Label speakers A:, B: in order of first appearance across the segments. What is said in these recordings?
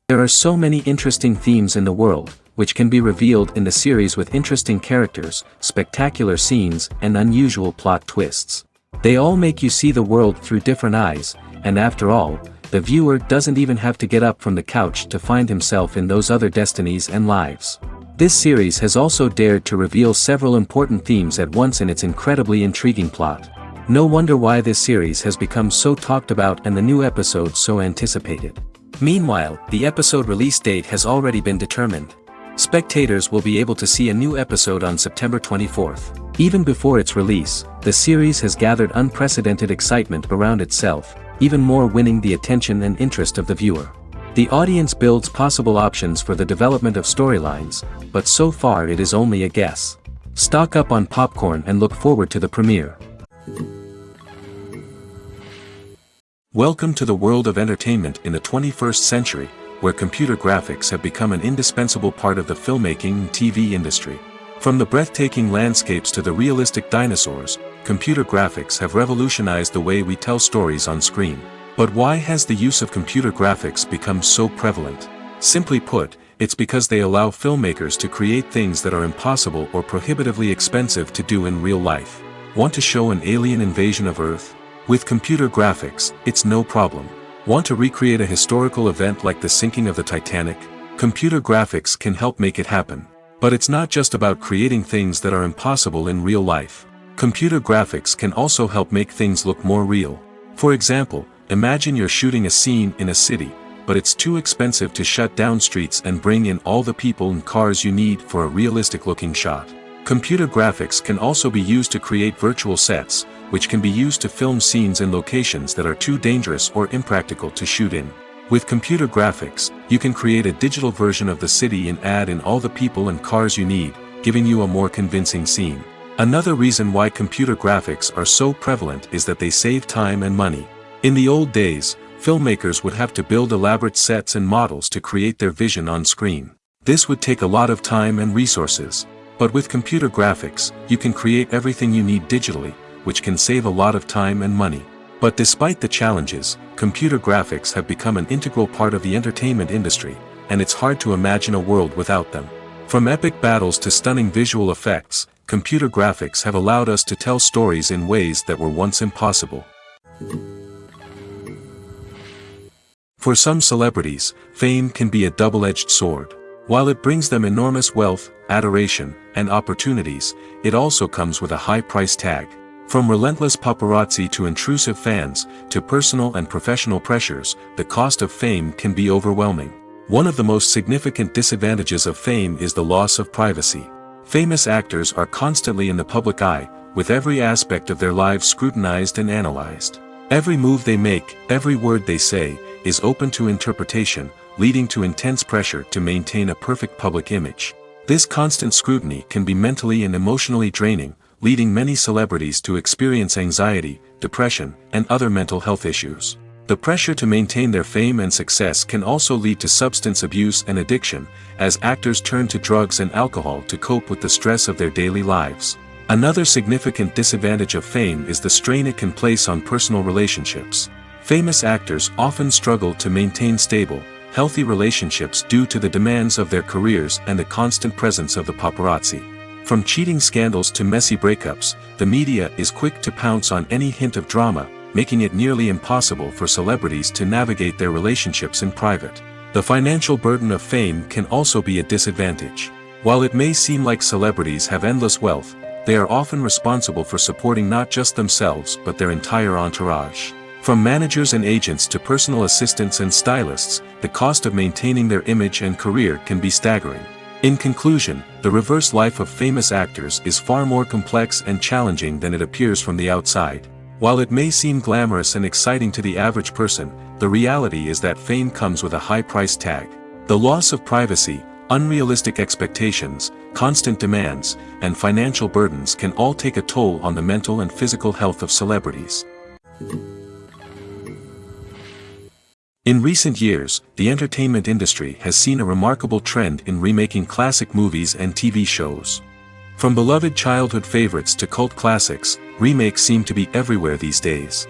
A: There are so many interesting themes in the world, which can be revealed in the series with interesting characters, spectacular scenes, and unusual plot twists. They all make you see the world through different eyes, and after all, the viewer doesn't even have to get up from the couch to find himself in those other destinies and lives. This series has also dared to reveal several important themes at once in its incredibly intriguing plot. No wonder why this series has become so talked about and the new episodes so anticipated. Meanwhile, the episode release date has already been determined. Spectators will be able to see a new episode on September 24th. Even before its release, the series has gathered unprecedented excitement around itself, even more winning the attention and interest of the viewer. The audience builds possible options for the development of storylines, but so far it is only a guess. Stock up on popcorn and look forward to the premiere. Welcome to the world of entertainment in the 21st century, where computer graphics have become an indispensable part of the filmmaking and TV industry. From the breathtaking landscapes to the realistic dinosaurs, computer graphics have revolutionized the way we tell stories on screen. But why has the use of computer graphics become so prevalent? Simply put, it's because they allow filmmakers to create things that are impossible or prohibitively expensive to do in real life. Want to show an alien invasion of Earth? With computer graphics, it's no problem. Want to recreate a historical event like the sinking of the Titanic? Computer graphics can help make it happen. But it's not just about creating things that are impossible in real life. Computer graphics can also help make things look more real. For example, imagine you're shooting a scene in a city, but it's too expensive to shut down streets and bring in all the people and cars you need for a realistic-looking shot. Computer graphics can also be used to create virtual sets, which can be used to film scenes in locations that are too dangerous or impractical to shoot in. With computer graphics, you can create a digital version of the city and add in all the people and cars you need, giving you a more convincing scene. Another reason why computer graphics are so prevalent is that they save time and money. In the old days, filmmakers would have to build elaborate sets and models to create their vision on screen. This would take a lot of time and resources. But with computer graphics, you can create everything you need digitally, which can save a lot of time and money. But despite the challenges, computer graphics have become an integral part of the entertainment industry, and it's hard to imagine a world without them. From epic battles to stunning visual effects, computer graphics have allowed us to tell stories in ways that were once impossible. For some celebrities, fame can be a double-edged sword. While it brings them enormous wealth, adoration, and opportunities, it also comes with a high price tag. From relentless paparazzi to intrusive fans, to personal and professional pressures, the cost of fame can be overwhelming. One of the most significant disadvantages of fame is the loss of privacy. Famous actors are constantly in the public eye, with every aspect of their lives scrutinized and analyzed. Every move they make, every word they say, is open to interpretation, leading to intense pressure to maintain a perfect public image. This constant scrutiny can be mentally and emotionally draining, leading many celebrities to experience anxiety, depression, and other mental health issues. The pressure to maintain their fame and success can also lead to substance abuse and addiction, as actors turn to drugs and alcohol to cope with the stress of their daily lives. Another significant disadvantage of fame is the strain it can place on personal relationships. Famous actors often struggle to maintain stable, healthy relationships due to the demands of their careers and the constant presence of the paparazzi. From cheating scandals to messy breakups, the media is quick to pounce on any hint of drama, making it nearly impossible for celebrities to navigate their relationships in private. The financial burden of fame can also be a disadvantage. While it may seem like celebrities have endless wealth, they are often responsible for supporting not just themselves but their entire entourage. From managers and agents to personal assistants and stylists, the cost of maintaining their image and career can be staggering. In conclusion, the reverse life of famous actors is far more complex and challenging than it appears from the outside. While it may seem glamorous and exciting to the average person, the reality is that fame comes with a high price tag. The loss of privacy, unrealistic expectations, constant demands, and financial burdens can all take a toll on the mental and physical health of celebrities. In recent years, the entertainment industry has seen a remarkable trend in remaking classic movies and TV shows. From beloved childhood favorites to cult classics, remakes seem to be everywhere these days.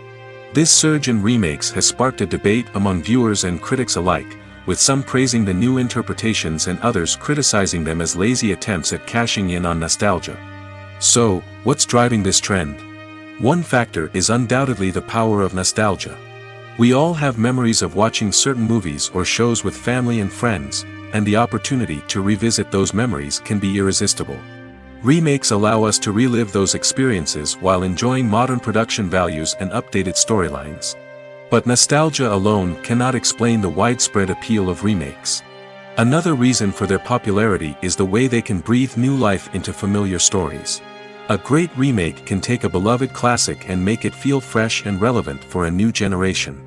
A: This surge in remakes has sparked a debate among viewers and critics alike, with some praising the new interpretations and others criticizing them as lazy attempts at cashing in on nostalgia. So, what's driving this trend? One factor is undoubtedly the power of nostalgia. We all have memories of watching certain movies or shows with family and friends, and the opportunity to revisit those memories can be irresistible. Remakes allow us to relive those experiences while enjoying modern production values and updated storylines. But nostalgia alone cannot explain the widespread appeal of remakes. Another reason for their popularity is the way they can breathe new life into familiar stories. A great remake can take a beloved classic and make it feel fresh and relevant for a new generation.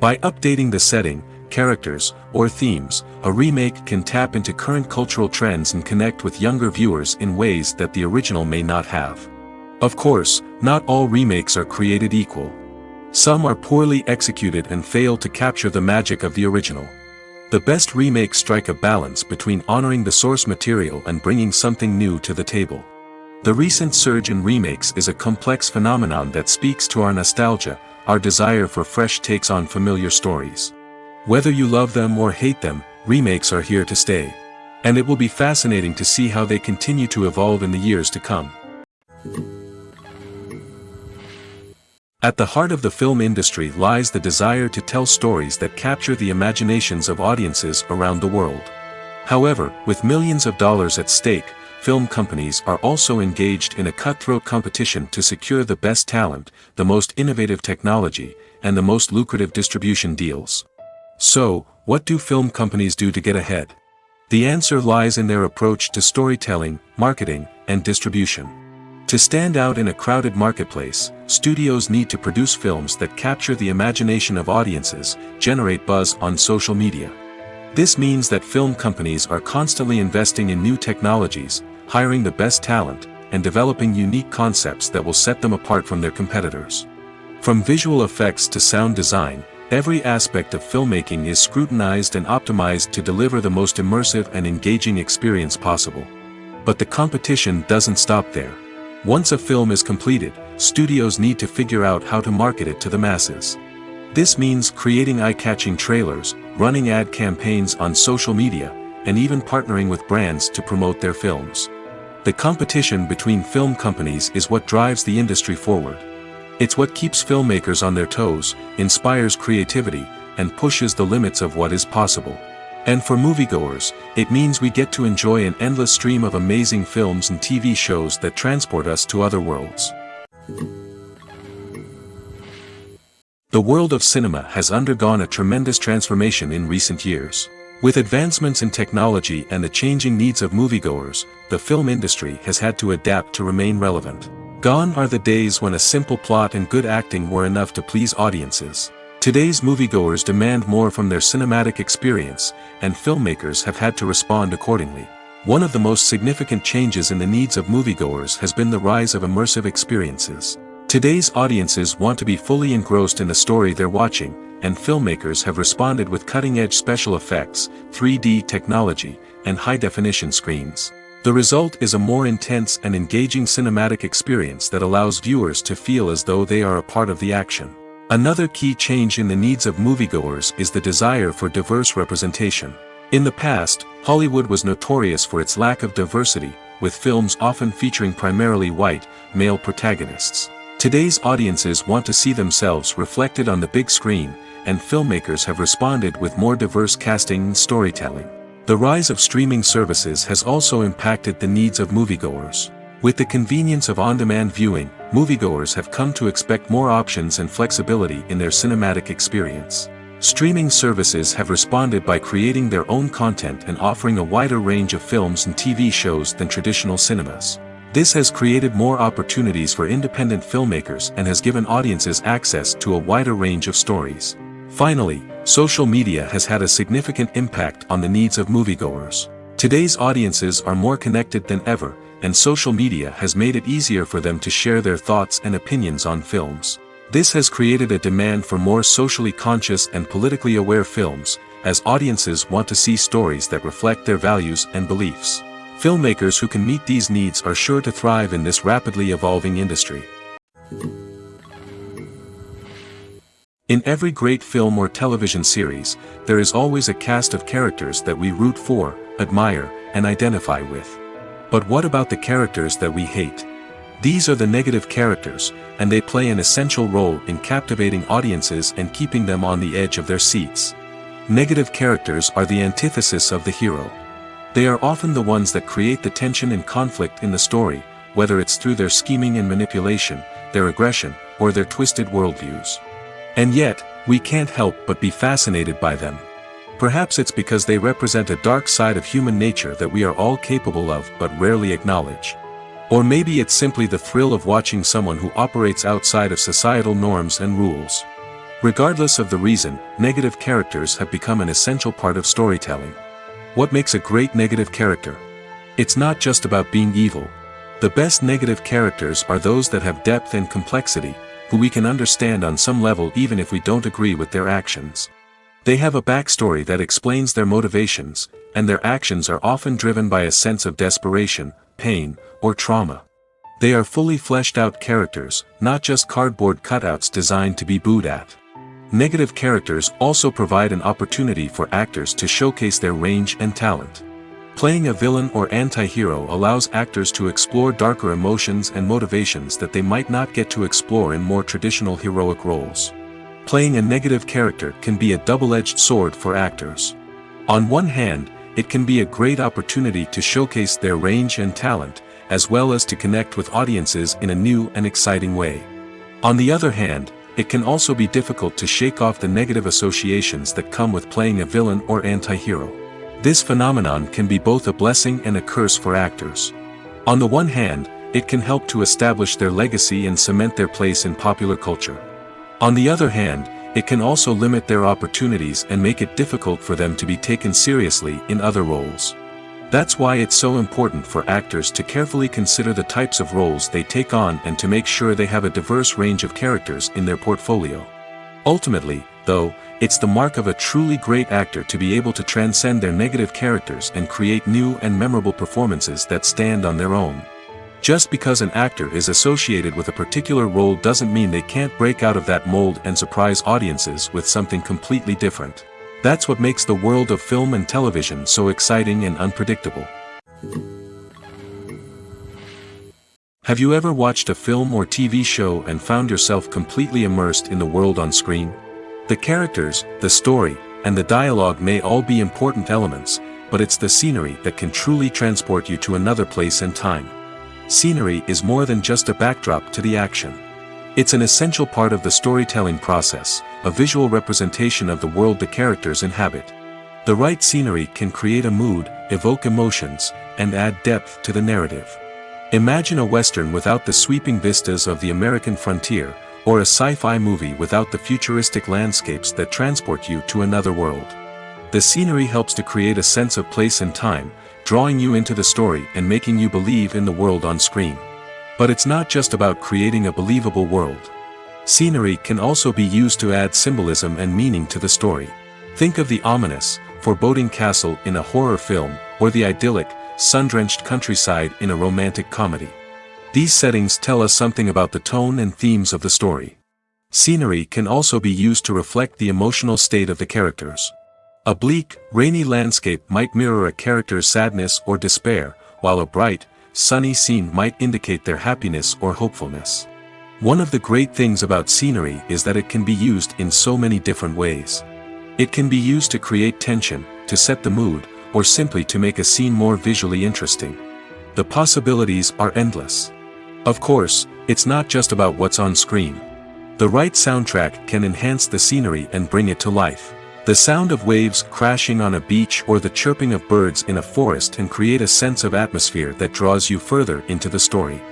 A: By updating the setting, characters, or themes, a remake can tap into current cultural trends and connect with younger viewers in ways that the original may not have. Of course, not all remakes are created equal. Some are poorly executed and fail to capture the magic of the original. The best remakes strike a balance between honoring the source material and bringing something new to the table. The recent surge in remakes is a complex phenomenon that speaks to our nostalgia, our desire for fresh takes on familiar stories. Whether you love them or hate them, remakes are here to stay. And it will be fascinating to see how they continue to evolve in the years to come. At the heart of the film industry lies the desire to tell stories that capture the imaginations of audiences around the world. However, with millions of dollars at stake, film companies are also engaged in a cutthroat competition to secure the best talent, the most innovative technology, and the most lucrative distribution deals. So, what do film companies do to get ahead? The answer lies in their approach to storytelling, marketing, and distribution. To stand out in a crowded marketplace, studios need to produce films that capture the imagination of audiences, generate buzz on social media. This means that film companies are constantly investing in new technologies, hiring the best talent, and developing unique concepts that will set them apart from their competitors. From visual effects to sound design, every aspect of filmmaking is scrutinized and optimized to deliver the most immersive and engaging experience possible. But the competition doesn't stop there. Once a film is completed, studios need to figure out how to market it to the masses. This means creating eye-catching trailers, running ad campaigns on social media, and even partnering with brands to promote their films. The competition between film companies is what drives the industry forward. It's what keeps filmmakers on their toes, inspires creativity, and pushes the limits of what is possible. And for moviegoers, it means we get to enjoy an endless stream of amazing films and TV shows that transport us to other worlds. The world of cinema has undergone a tremendous transformation in recent years. With advancements in technology and the changing needs of moviegoers, the film industry has had to adapt to remain relevant. Gone are the days when a simple plot and good acting were enough to please audiences. Today's moviegoers demand more from their cinematic experience, and filmmakers have had to respond accordingly. One of the most significant changes in the needs of moviegoers has been the rise of immersive experiences. Today's audiences want to be fully engrossed in the story they're watching, and filmmakers have responded with cutting-edge special effects, 3D technology, and high-definition screens. The result is a more intense and engaging cinematic experience that allows viewers to feel as though they are a part of the action. Another key change in the needs of moviegoers is the desire for diverse representation. In the past, Hollywood was notorious for its lack of diversity, with films often featuring primarily white, male protagonists. Today's audiences want to see themselves reflected on the big screen, and filmmakers have responded with more diverse casting and storytelling. The rise of streaming services has also impacted the needs of moviegoers. With the convenience of on-demand viewing, moviegoers have come to expect more options and flexibility in their cinematic experience. Streaming services have responded by creating their own content and offering a wider range of films and TV shows than traditional cinemas. This has created more opportunities for independent filmmakers and has given audiences access to a wider range of stories. Finally, social media has had a significant impact on the needs of moviegoers. Today's audiences are more connected than ever, and social media has made it easier for them to share their thoughts and opinions on films. This has created a demand for more socially conscious and politically aware films, as audiences want to see stories that reflect their values and beliefs. Filmmakers who can meet these needs are sure to thrive in this rapidly evolving industry. In every great film or television series, there is always a cast of characters that we root for, admire, and identify with. But what about the characters that we hate? These are the negative characters, and they play an essential role in captivating audiences and keeping them on the edge of their seats. Negative characters are the antithesis of the hero. They are often the ones that create the tension and conflict in the story, whether it's through their scheming and manipulation, their aggression, or their twisted worldviews. And yet, we can't help but be fascinated by them. Perhaps it's because they represent a dark side of human nature that we are all capable of but rarely acknowledge. Or maybe it's simply the thrill of watching someone who operates outside of societal norms and rules. Regardless of the reason, negative characters have become an essential part of storytelling. What makes a great negative character? It's not just about being evil. The best negative characters are those that have depth and complexity, who we can understand on some level even if we don't agree with their actions. They have a backstory that explains their motivations, and their actions are often driven by a sense of desperation, pain, or trauma. They are fully fleshed out characters, not just cardboard cutouts designed to be booed at. Negative characters also provide an opportunity for actors to showcase their range and talent. Playing a villain or anti-hero allows actors to explore darker emotions and motivations that they might not get to explore in more traditional heroic roles. Playing a negative character can be a double-edged sword for actors. On one hand, it can be a great opportunity to showcase their range and talent, as well as to connect with audiences in a new and exciting way. On the other hand, it can also be difficult to shake off the negative associations that come with playing a villain or anti-hero. This phenomenon can be both a blessing and a curse for actors. On the one hand, it can help to establish their legacy and cement their place in popular culture. On the other hand, it can also limit their opportunities and make it difficult for them to be taken seriously in other roles. That's why it's so important for actors to carefully consider the types of roles they take on and to make sure they have a diverse range of characters in their portfolio. Ultimately, though, it's the mark of a truly great actor to be able to transcend their negative characters and create new and memorable performances that stand on their own. Just because an actor is associated with a particular role doesn't mean they can't break out of that mold and surprise audiences with something completely different. That's what makes the world of film and television so exciting and unpredictable. Have you ever watched a film or TV show and found yourself completely immersed in the world on screen? The characters, the story, and the dialogue may all be important elements, but it's the scenery that can truly transport you to another place and time. Scenery is more than just a backdrop to the action. It's an essential part of the storytelling process, a visual representation of the world the characters inhabit. The right scenery can create a mood, evoke emotions, and add depth to the narrative. Imagine a Western without the sweeping vistas of the American frontier, or a sci-fi movie without the futuristic landscapes that transport you to another world. The scenery helps to create a sense of place and time, drawing you into the story and making you believe in the world on screen. But it's not just about creating a believable world. Scenery can also be used to add symbolism and meaning to the story. Think of the ominous, foreboding castle in a horror film, or the idyllic, sun-drenched countryside in a romantic comedy. These settings tell us something about the tone and themes of the story. Scenery can also be used to reflect the emotional state of the characters. A bleak, rainy landscape might mirror a character's sadness or despair, while a bright, sunny scene might indicate their happiness or hopefulness. One of the great things about scenery is that it can be used in so many different ways. It can be used to create tension, to set the mood, or simply to make a scene more visually interesting. The possibilities are endless. Of course, it's not just about what's on screen. The right soundtrack can enhance the scenery and bring it to life. The sound of waves crashing on a beach or the chirping of birds in a forest can create a sense of atmosphere that draws you further into the story.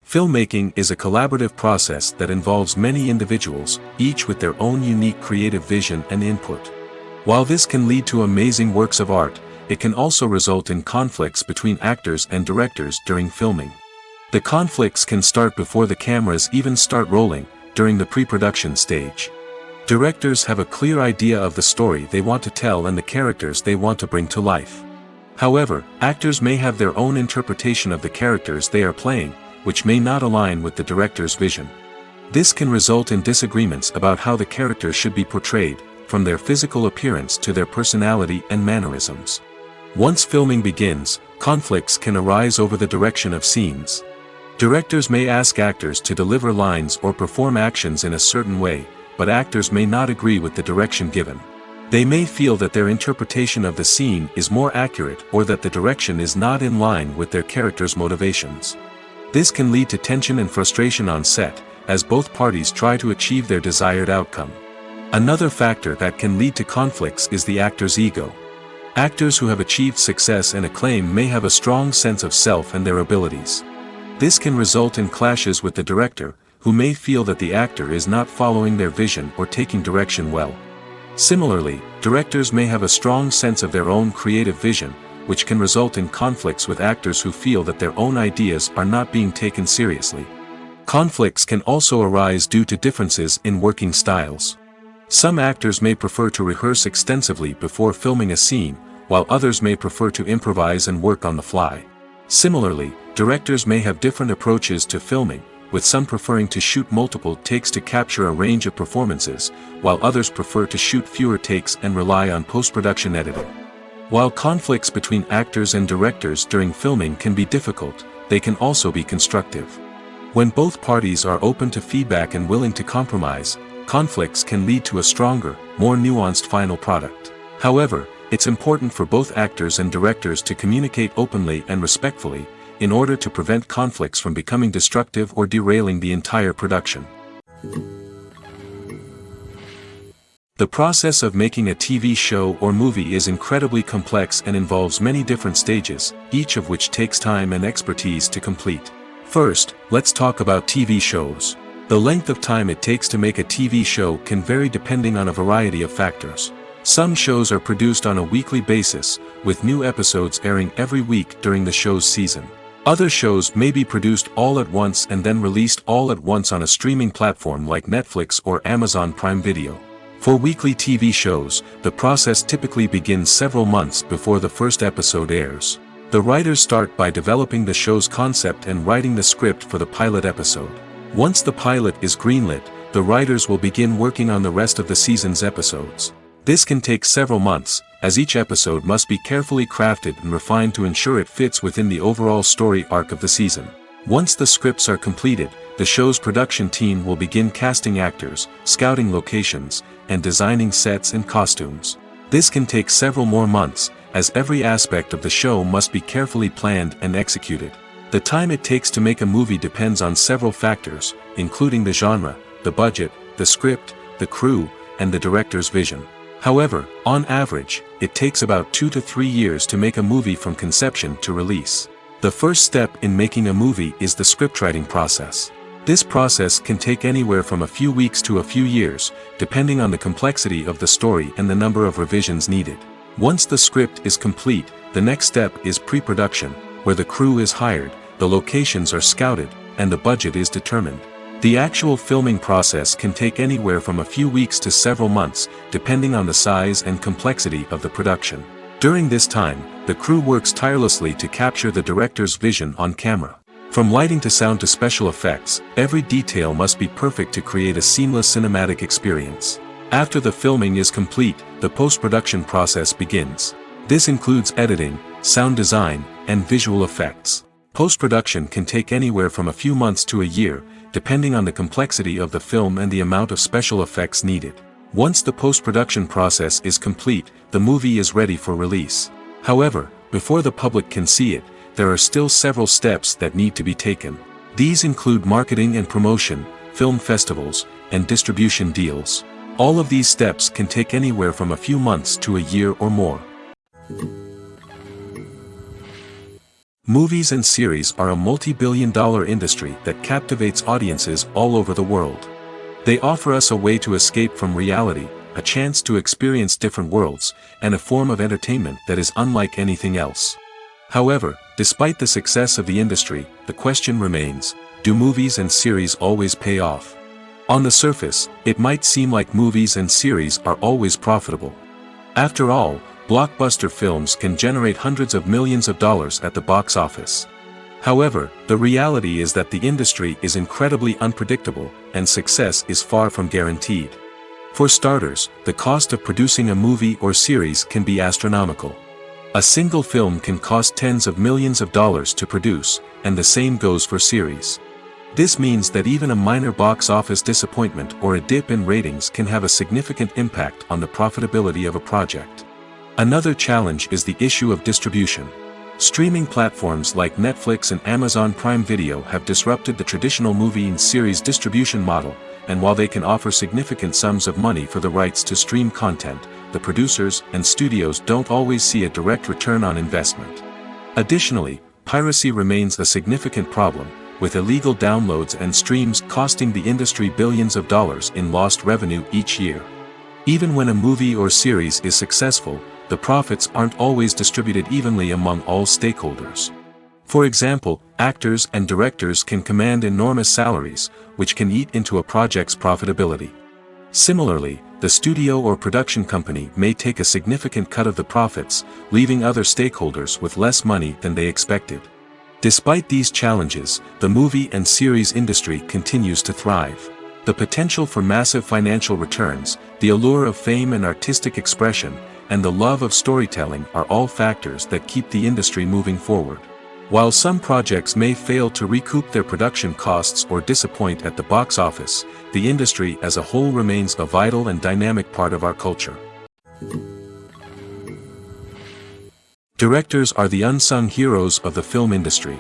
A: Filmmaking is a collaborative process that involves many individuals, each with their own unique creative vision and input. While this can lead to amazing works of art, it can also result in conflicts between actors and directors during filming. The conflicts can start before the cameras even start rolling, during the pre-production stage. Directors have a clear idea of the story they want to tell and the characters they want to bring to life. However, actors may have their own interpretation of the characters they are playing, which may not align with the director's vision. This can result in disagreements about how the characters should be portrayed, from their physical appearance to their personality and mannerisms. Once filming begins, conflicts can arise over the direction of scenes. Directors may ask actors to deliver lines or perform actions in a certain way, but actors may not agree with the direction given. They may feel that their interpretation of the scene is more accurate or that the direction is not in line with their character's motivations. This can lead to tension and frustration on set, as both parties try to achieve their desired outcome. Another factor that can lead to conflicts is the actor's ego. Actors who have achieved success and acclaim may have a strong sense of self and their abilities. This can result in clashes with the director, who may feel that the actor is not following their vision or taking direction well. Similarly, directors may have a strong sense of their own creative vision, which can result in conflicts with actors who feel that their own ideas are not being taken seriously. Conflicts can also arise due to differences in working styles. Some actors may prefer to rehearse extensively before filming a scene, while others may prefer to improvise and work on the fly. Similarly, directors may have different approaches to filming, with some preferring to shoot multiple takes to capture a range of performances, while others prefer to shoot fewer takes and rely on post-production editing. While conflicts between actors and directors during filming can be difficult, they can also be constructive. When both parties are open to feedback and willing to compromise, conflicts can lead to a stronger, more nuanced final product. However, it's important for both actors and directors to communicate openly and respectfully, in order to prevent conflicts from becoming destructive or derailing the entire production. The process of making a TV show or movie is incredibly complex and involves many different stages, each of which takes time and expertise to complete. First, let's talk about TV shows. The length of time it takes to make a TV show can vary depending on a variety of factors. Some shows are produced on a weekly basis, with new episodes airing every week during the show's season. Other shows may be produced all at once and then released all at once on a streaming platform like Netflix or Amazon Prime Video. For weekly TV shows, the process typically begins several months before the first episode airs. The writers start by developing the show's concept and writing the script for the pilot episode. Once the pilot is greenlit, the writers will begin working on the rest of the season's episodes. This can take several months, as each episode must be carefully crafted and refined to ensure it fits within the overall story arc of the season. Once the scripts are completed, the show's production team will begin casting actors, scouting locations, and designing sets and costumes. This can take several more months, as every aspect of the show must be carefully planned and executed. The time it takes to make a movie depends on several factors, including the genre, the budget, the script, the crew, and the director's vision. However, on average, it takes about 2 to 3 years to make a movie from conception to release. The first step in making a movie is the scriptwriting process. This process can take anywhere from a few weeks to a few years, depending on the complexity of the story and the number of revisions needed. Once the script is complete, the next step is pre-production, where the crew is hired, the locations are scouted, and the budget is determined. The actual filming process can take anywhere from a few weeks to several months, depending on the size and complexity of the production. During this time, the crew works tirelessly to capture the director's vision on camera. From lighting to sound to special effects, every detail must be perfect to create a seamless cinematic experience. After the filming is complete, the post-production process begins. This includes editing, sound design, and visual effects. Post-production can take anywhere from a few months to a year, depending on the complexity of the film and the amount of special effects needed. Once the post-production process is complete, the movie is ready for release. However, before the public can see it, there are still several steps that need to be taken. These include marketing and promotion, film festivals, and distribution deals. All of these steps can take anywhere from a few months to a year or more. Movies and series are a multi-billion-dollar industry that captivates audiences all over the world. They offer us a way to escape from reality, a chance to experience different worlds, and a form of entertainment that is unlike anything else. However, despite the success of the industry, the question remains, do movies and series always pay off? On the surface, it might seem like movies and series are always profitable. After all, blockbuster films can generate hundreds of millions of dollars at the box office. However, the reality is that the industry is incredibly unpredictable, and success is far from guaranteed. For starters, the cost of producing a movie or series can be astronomical. A single film can cost tens of millions of dollars to produce, and the same goes for series. This means that even a minor box office disappointment or a dip in ratings can have a significant impact on the profitability of a project. Another challenge is the issue of distribution. Streaming platforms like Netflix and Amazon Prime Video have disrupted the traditional movie and series distribution model, and while they can offer significant sums of money for the rights to stream content, the producers and studios don't always see a direct return on investment. Additionally, piracy remains a significant problem, with illegal downloads and streams costing the industry billions of dollars in lost revenue each year. Even when a movie or series is successful, the profits aren't always distributed evenly among all stakeholders. For example, actors and directors can command enormous salaries, which can eat into a project's profitability. Similarly, the studio or production company may take a significant cut of the profits, leaving other stakeholders with less money than they expected. Despite these challenges, the movie and series industry continues to thrive. The potential for massive financial returns, the allure of fame and artistic expression, and the love of storytelling are all factors that keep the industry moving forward. While some projects may fail to recoup their production costs or disappoint at the box office, the industry as a whole remains a vital and dynamic part of our culture. Directors are the unsung heroes of the film industry.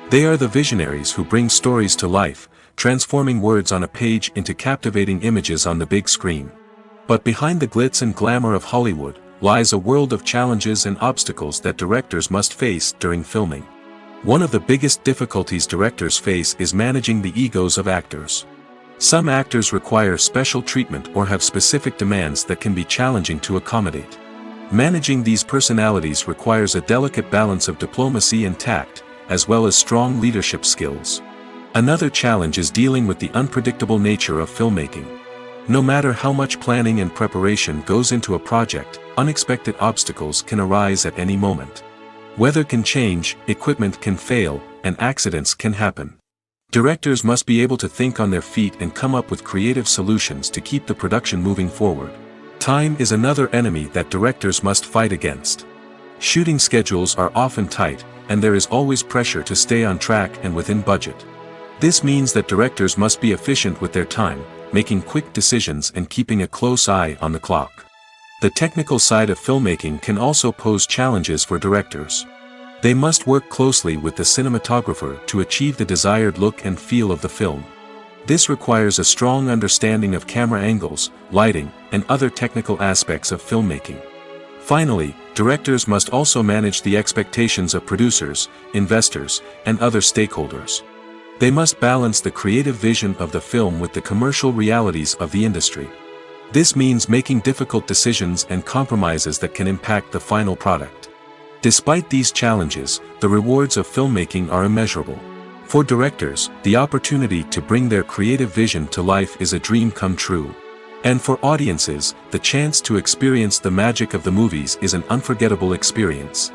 A: They are the visionaries who bring stories to life, transforming words on a page into captivating images on the big screen. But behind the glitz and glamour of Hollywood, lies a world of challenges and obstacles that directors must face during filming. One of the biggest difficulties directors face is managing the egos of actors. Some actors require special treatment or have specific demands that can be challenging to accommodate. Managing these personalities requires a delicate balance of diplomacy and tact, as well as strong leadership skills. Another challenge is dealing with the unpredictable nature of filmmaking. No matter how much planning and preparation goes into a project, unexpected obstacles can arise at any moment. Weather can change, equipment can fail, and accidents can happen. Directors must be able to think on their feet and come up with creative solutions to keep the production moving forward. Time is another enemy that directors must fight against. Shooting schedules are often tight, and there is always pressure to stay on track and within budget. This means that directors must be efficient with their time, making quick decisions and keeping a close eye on the clock. The technical side of filmmaking can also pose challenges for directors. They must work closely with the cinematographer to achieve the desired look and feel of the film. This requires a strong understanding of camera angles, lighting, and other technical aspects of filmmaking. Finally, directors must also manage the expectations of producers, investors, and other stakeholders. They must balance the creative vision of the film with the commercial realities of the industry. This means making difficult decisions and compromises that can impact the final product. Despite these challenges, the rewards of filmmaking are immeasurable. For directors, the opportunity to bring their creative vision to life is a dream come true. And for audiences, the chance to experience the magic of the movies is an unforgettable experience.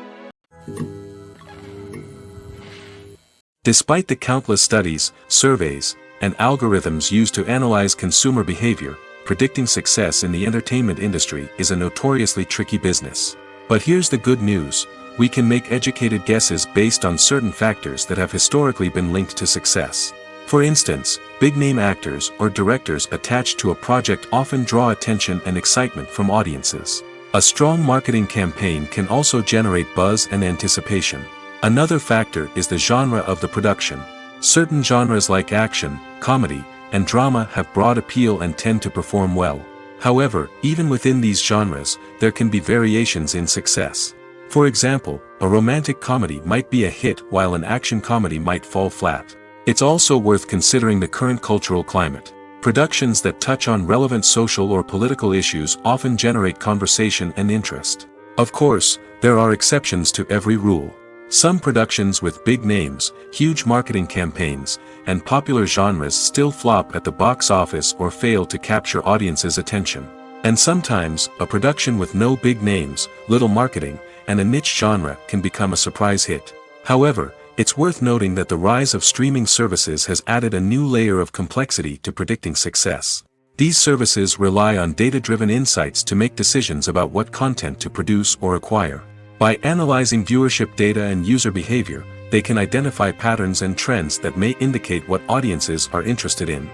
A: Despite the countless studies, surveys, and algorithms used to analyze consumer behavior, predicting success in the entertainment industry is a notoriously tricky business. But here's the good news: we can make educated guesses based on certain factors that have historically been linked to success. For instance, big-name actors or directors attached to a project often draw attention and excitement from audiences. A strong marketing campaign can also generate buzz and anticipation. Another factor is the genre of the production. Certain genres like action, comedy, and drama have broad appeal and tend to perform well. However, even within these genres, there can be variations in success. For example, a romantic comedy might be a hit while an action comedy might fall flat. It's also worth considering the current cultural climate. Productions that touch on relevant social or political issues often generate conversation and interest. Of course, there are exceptions to every rule. Some productions with big names, huge marketing campaigns, and popular genres still flop at the box office or fail to capture audiences' attention. And sometimes, a production with no big names, little marketing, and a niche genre can become a surprise hit. However, it's worth noting that the rise of streaming services has added a new layer of complexity to predicting success. These services rely on data-driven insights to make decisions about what content to produce or acquire. By analyzing viewership data and user behavior, they can identify patterns and trends that may indicate what audiences are interested in.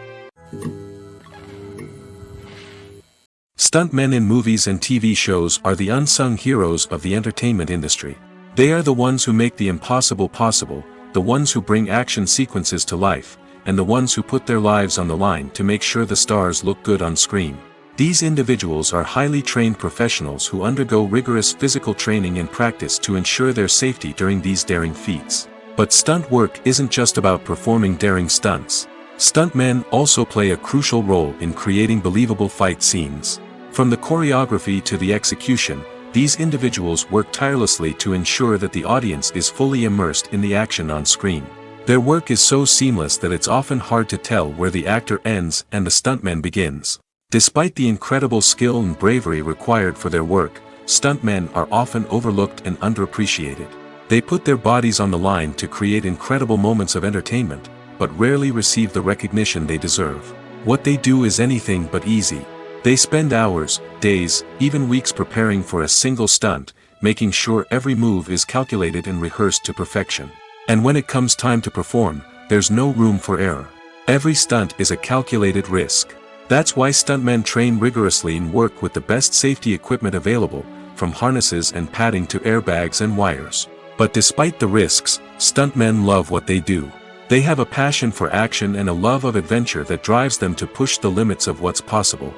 A: Stuntmen in movies and TV shows are the unsung heroes of the entertainment industry. They are the ones who make the impossible possible, the ones who bring action sequences to life, and the ones who put their lives on the line to make sure the stars look good on screen. These individuals are highly trained professionals who undergo rigorous physical training and practice to ensure their safety during these daring feats. But stunt work isn't just about performing daring stunts. Stuntmen also play a crucial role in creating believable fight scenes. From the choreography to the execution, these individuals work tirelessly to ensure that the audience is fully immersed in the action on screen. Their work is so seamless that it's often hard to tell where the actor ends and the stuntman begins. Despite the incredible skill and bravery required for their work, stuntmen are often overlooked and underappreciated. They put their bodies on the line to create incredible moments of entertainment, but rarely receive the recognition they deserve. What they do is anything but easy. They spend hours, days, even weeks preparing for a single stunt, making sure every move is calculated and rehearsed to perfection. And when it comes time to perform, there's no room for error. Every stunt is a calculated risk. That's why stuntmen train rigorously and work with the best safety equipment available, from harnesses and padding to airbags and wires. But despite the risks, stuntmen love what they do. They have a passion for action and a love of adventure that drives them to push the limits of what's possible.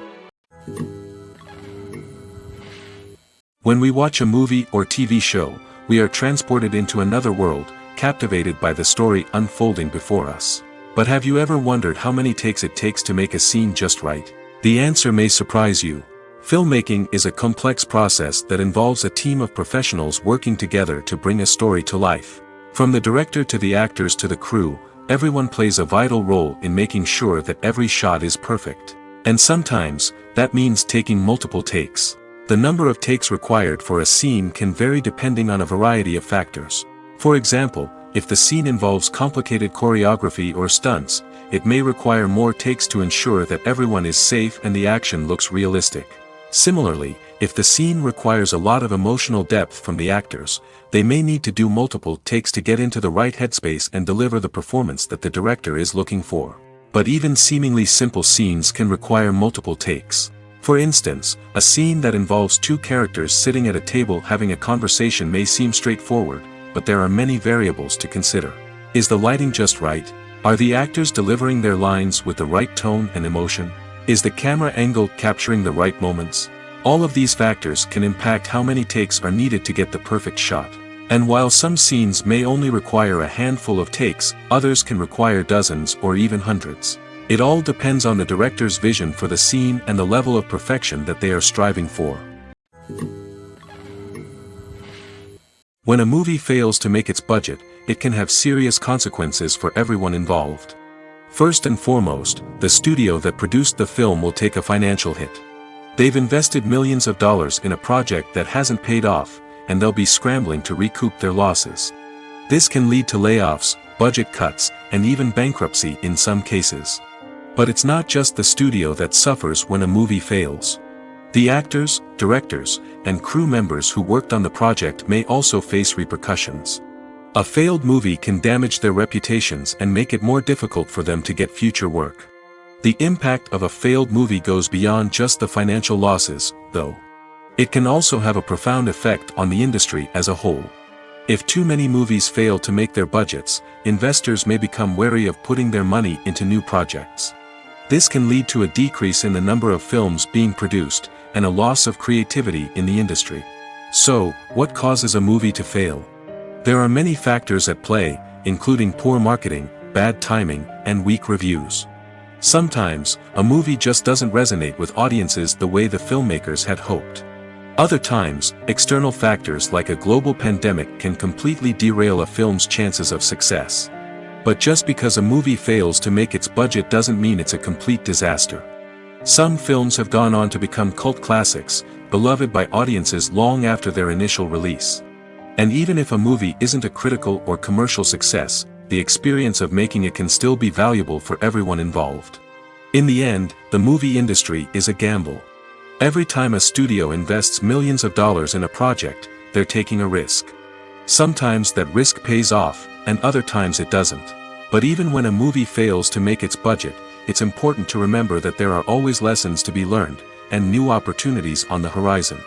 A: When we watch a movie or TV show, we are transported into another world, captivated by the story unfolding before us. But have you ever wondered how many takes it takes to make a scene just right? The answer may surprise you. Filmmaking is a complex process that involves a team of professionals working together to bring a story to life. From the director to the actors to the crew, everyone plays a vital role in making sure that every shot is perfect. And sometimes, that means taking multiple takes. The number of takes required for a scene can vary depending on a variety of factors. For example, if the scene involves complicated choreography or stunts, it may require more takes to ensure that everyone is safe and the action looks realistic. Similarly, if the scene requires a lot of emotional depth from the actors, they may need to do multiple takes to get into the right headspace and deliver the performance that the director is looking for. But even seemingly simple scenes can require multiple takes. For instance, a scene that involves two characters sitting at a table having a conversation may seem straightforward, but there are many variables to consider. Is the lighting just right? Are the actors delivering their lines with the right tone and emotion? Is the camera angle capturing the right moments? All of these factors can impact how many takes are needed to get the perfect shot. And while some scenes may only require a handful of takes, others can require dozens or even hundreds. It all depends on the director's vision for the scene and the level of perfection that they are striving for. When a movie fails to make its budget, it can have serious consequences for everyone involved. First and foremost, the studio that produced the film will take a financial hit. They've invested millions of dollars in a project that hasn't paid off, and they'll be scrambling to recoup their losses. This can lead to layoffs, budget cuts, and even bankruptcy in some cases. But it's not just the studio that suffers when a movie fails. The actors, directors, and crew members who worked on the project may also face repercussions. A failed movie can damage their reputations and make it more difficult for them to get future work. The impact of a failed movie goes beyond just the financial losses, though. It can also have a profound effect on the industry as a whole. If too many movies fail to make their budgets, investors may become wary of putting their money into new projects. This can lead to a decrease in the number of films being produced, and a loss of creativity in the industry. So, what causes a movie to fail? There are many factors at play, including poor marketing, bad timing, and weak reviews. Sometimes, a movie just doesn't resonate with audiences the way the filmmakers had hoped. Other times, external factors like a global pandemic can completely derail a film's chances of success. But just because a movie fails to make its budget doesn't mean it's a complete disaster. Some films have gone on to become cult classics, beloved by audiences long after their initial release. And even if a movie isn't a critical or commercial success, the experience of making it can still be valuable for everyone involved. In the end, the movie industry is a gamble. Every time a studio invests millions of dollars in a project, they're taking a risk. Sometimes that risk pays off, and other times it doesn't. But even when a movie fails to make its budget, it's important to remember that there are always lessons to be learned, and new opportunities on the horizon.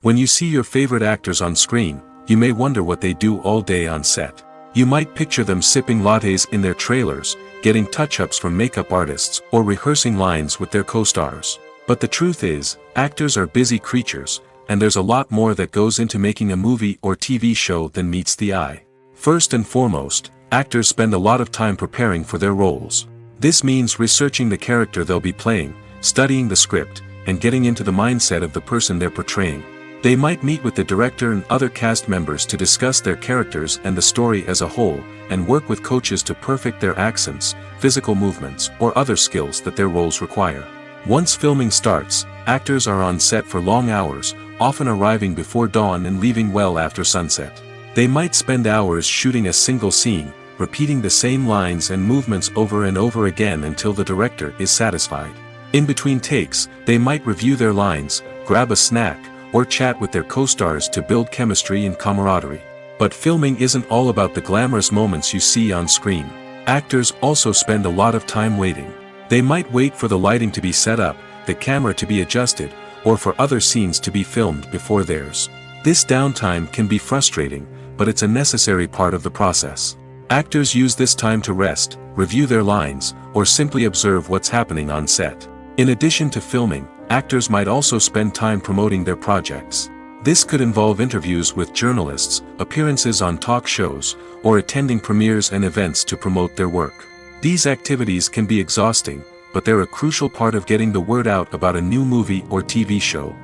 A: When you see your favorite actors on screen, you may wonder what they do all day on set. You might picture them sipping lattes in their trailers, getting touch-ups from makeup artists, or rehearsing lines with their co-stars. But the truth is, actors are busy creatures, and there's a lot more that goes into making a movie or TV show than meets the eye. First and foremost, actors spend a lot of time preparing for their roles. This means researching the character they'll be playing, studying the script, and getting into the mindset of the person they're portraying. They might meet with the director and other cast members to discuss their characters and the story as a whole, and work with coaches to perfect their accents, physical movements, or other skills that their roles require. Once filming starts, actors are on set for long hours, often arriving before dawn and leaving well after sunset. They might spend hours shooting a single scene, repeating the same lines and movements over and over again until the director is satisfied. In between takes, they might review their lines, grab a snack, or chat with their co-stars to build chemistry and camaraderie. But filming isn't all about the glamorous moments you see on screen. Actors also spend a lot of time waiting. They might wait for the lighting to be set up, the camera to be adjusted, or for other scenes to be filmed before theirs. This downtime can be frustrating, but it's a necessary part of the process. Actors use this time to rest, review their lines, or simply observe what's happening on set. In addition to filming, actors might also spend time promoting their projects. This could involve interviews with journalists, appearances on talk shows, or attending premieres and events to promote their work. These activities can be exhausting, but they're a crucial part of getting the word out about a new movie or TV show.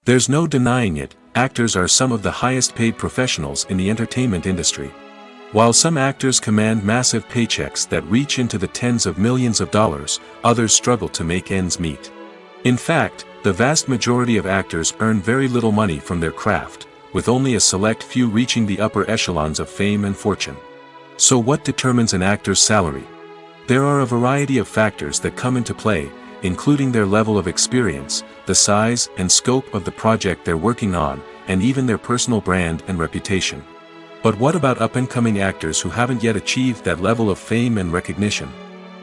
A: There's no denying it, actors are some of the highest paid professionals in the entertainment industry. While some actors command massive paychecks that reach into the tens of millions of dollars, others struggle to make ends meet. In fact, the vast majority of actors earn very little money from their craft, with only a select few reaching the upper echelons of fame and fortune. So what determines an actor's salary? There are a variety of factors that come into play, including their level of experience, the size and scope of the project they're working on, and even their personal brand and reputation. But what about up-and-coming actors who haven't yet achieved that level of fame and recognition?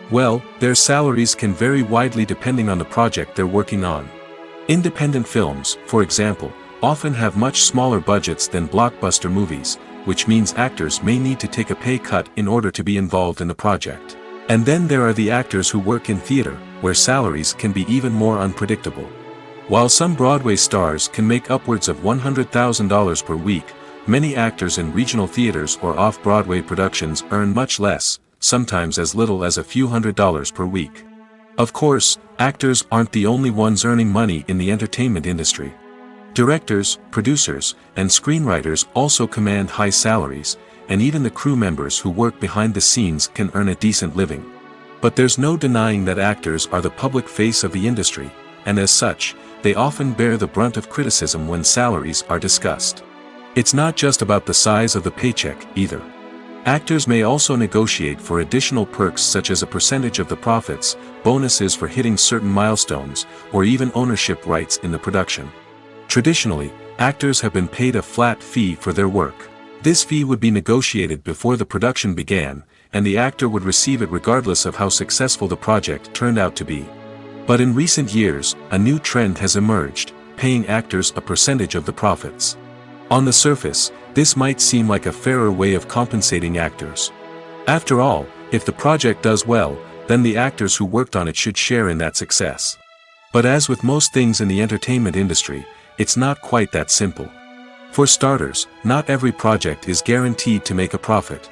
A: Well, their salaries can vary widely depending on the project they're working on. Independent films, for example, often have much smaller budgets than blockbuster movies, which means actors may need to take a pay cut in order to be involved in the project. And then there are the actors who work in theater, where salaries can be even more unpredictable. While some Broadway stars can make upwards of $100,000 per week, many actors in regional theaters or off-Broadway productions earn much less, sometimes as little as a few $100s per week. Of course, actors aren't the only ones earning money in the entertainment industry. Directors, producers, and screenwriters also command high salaries, and even the crew members who work behind the scenes can earn a decent living. But there's no denying that actors are the public face of the industry, and as such, they often bear the brunt of criticism when salaries are discussed. It's not just about the size of the paycheck, either. Actors may also negotiate for additional perks such as a percentage of the profits, bonuses for hitting certain milestones, or even ownership rights in the production. Traditionally, actors have been paid a flat fee for their work. This fee would be negotiated before the production began, and the actor would receive it regardless of how successful the project turned out to be. But in recent years, a new trend has emerged, paying actors a percentage of the profits. On the surface, this might seem like a fairer way of compensating actors. After all, if the project does well, then the actors who worked on it should share in that success. But as with most things in the entertainment industry, it's not quite that simple. For starters, not every project is guaranteed to make a profit.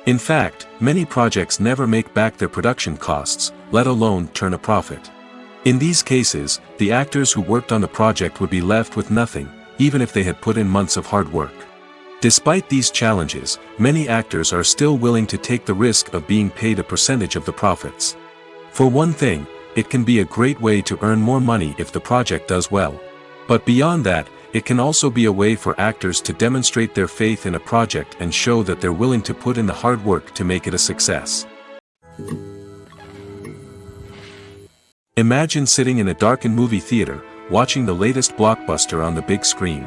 A: In fact, many projects never make back their production costs, let alone turn a profit. In these cases, the actors who worked on the project would be left with nothing, even if they had put in months of hard work. Despite these challenges, many actors are still willing to take the risk of being paid a percentage of the profits. For one thing, it can be a great way to earn more money if the project does well. But beyond that, it can also be a way for actors to demonstrate their faith in a project and show that they're willing to put in the hard work to make it a success. Imagine sitting in a darkened movie theater, watching the latest blockbuster on the big screen.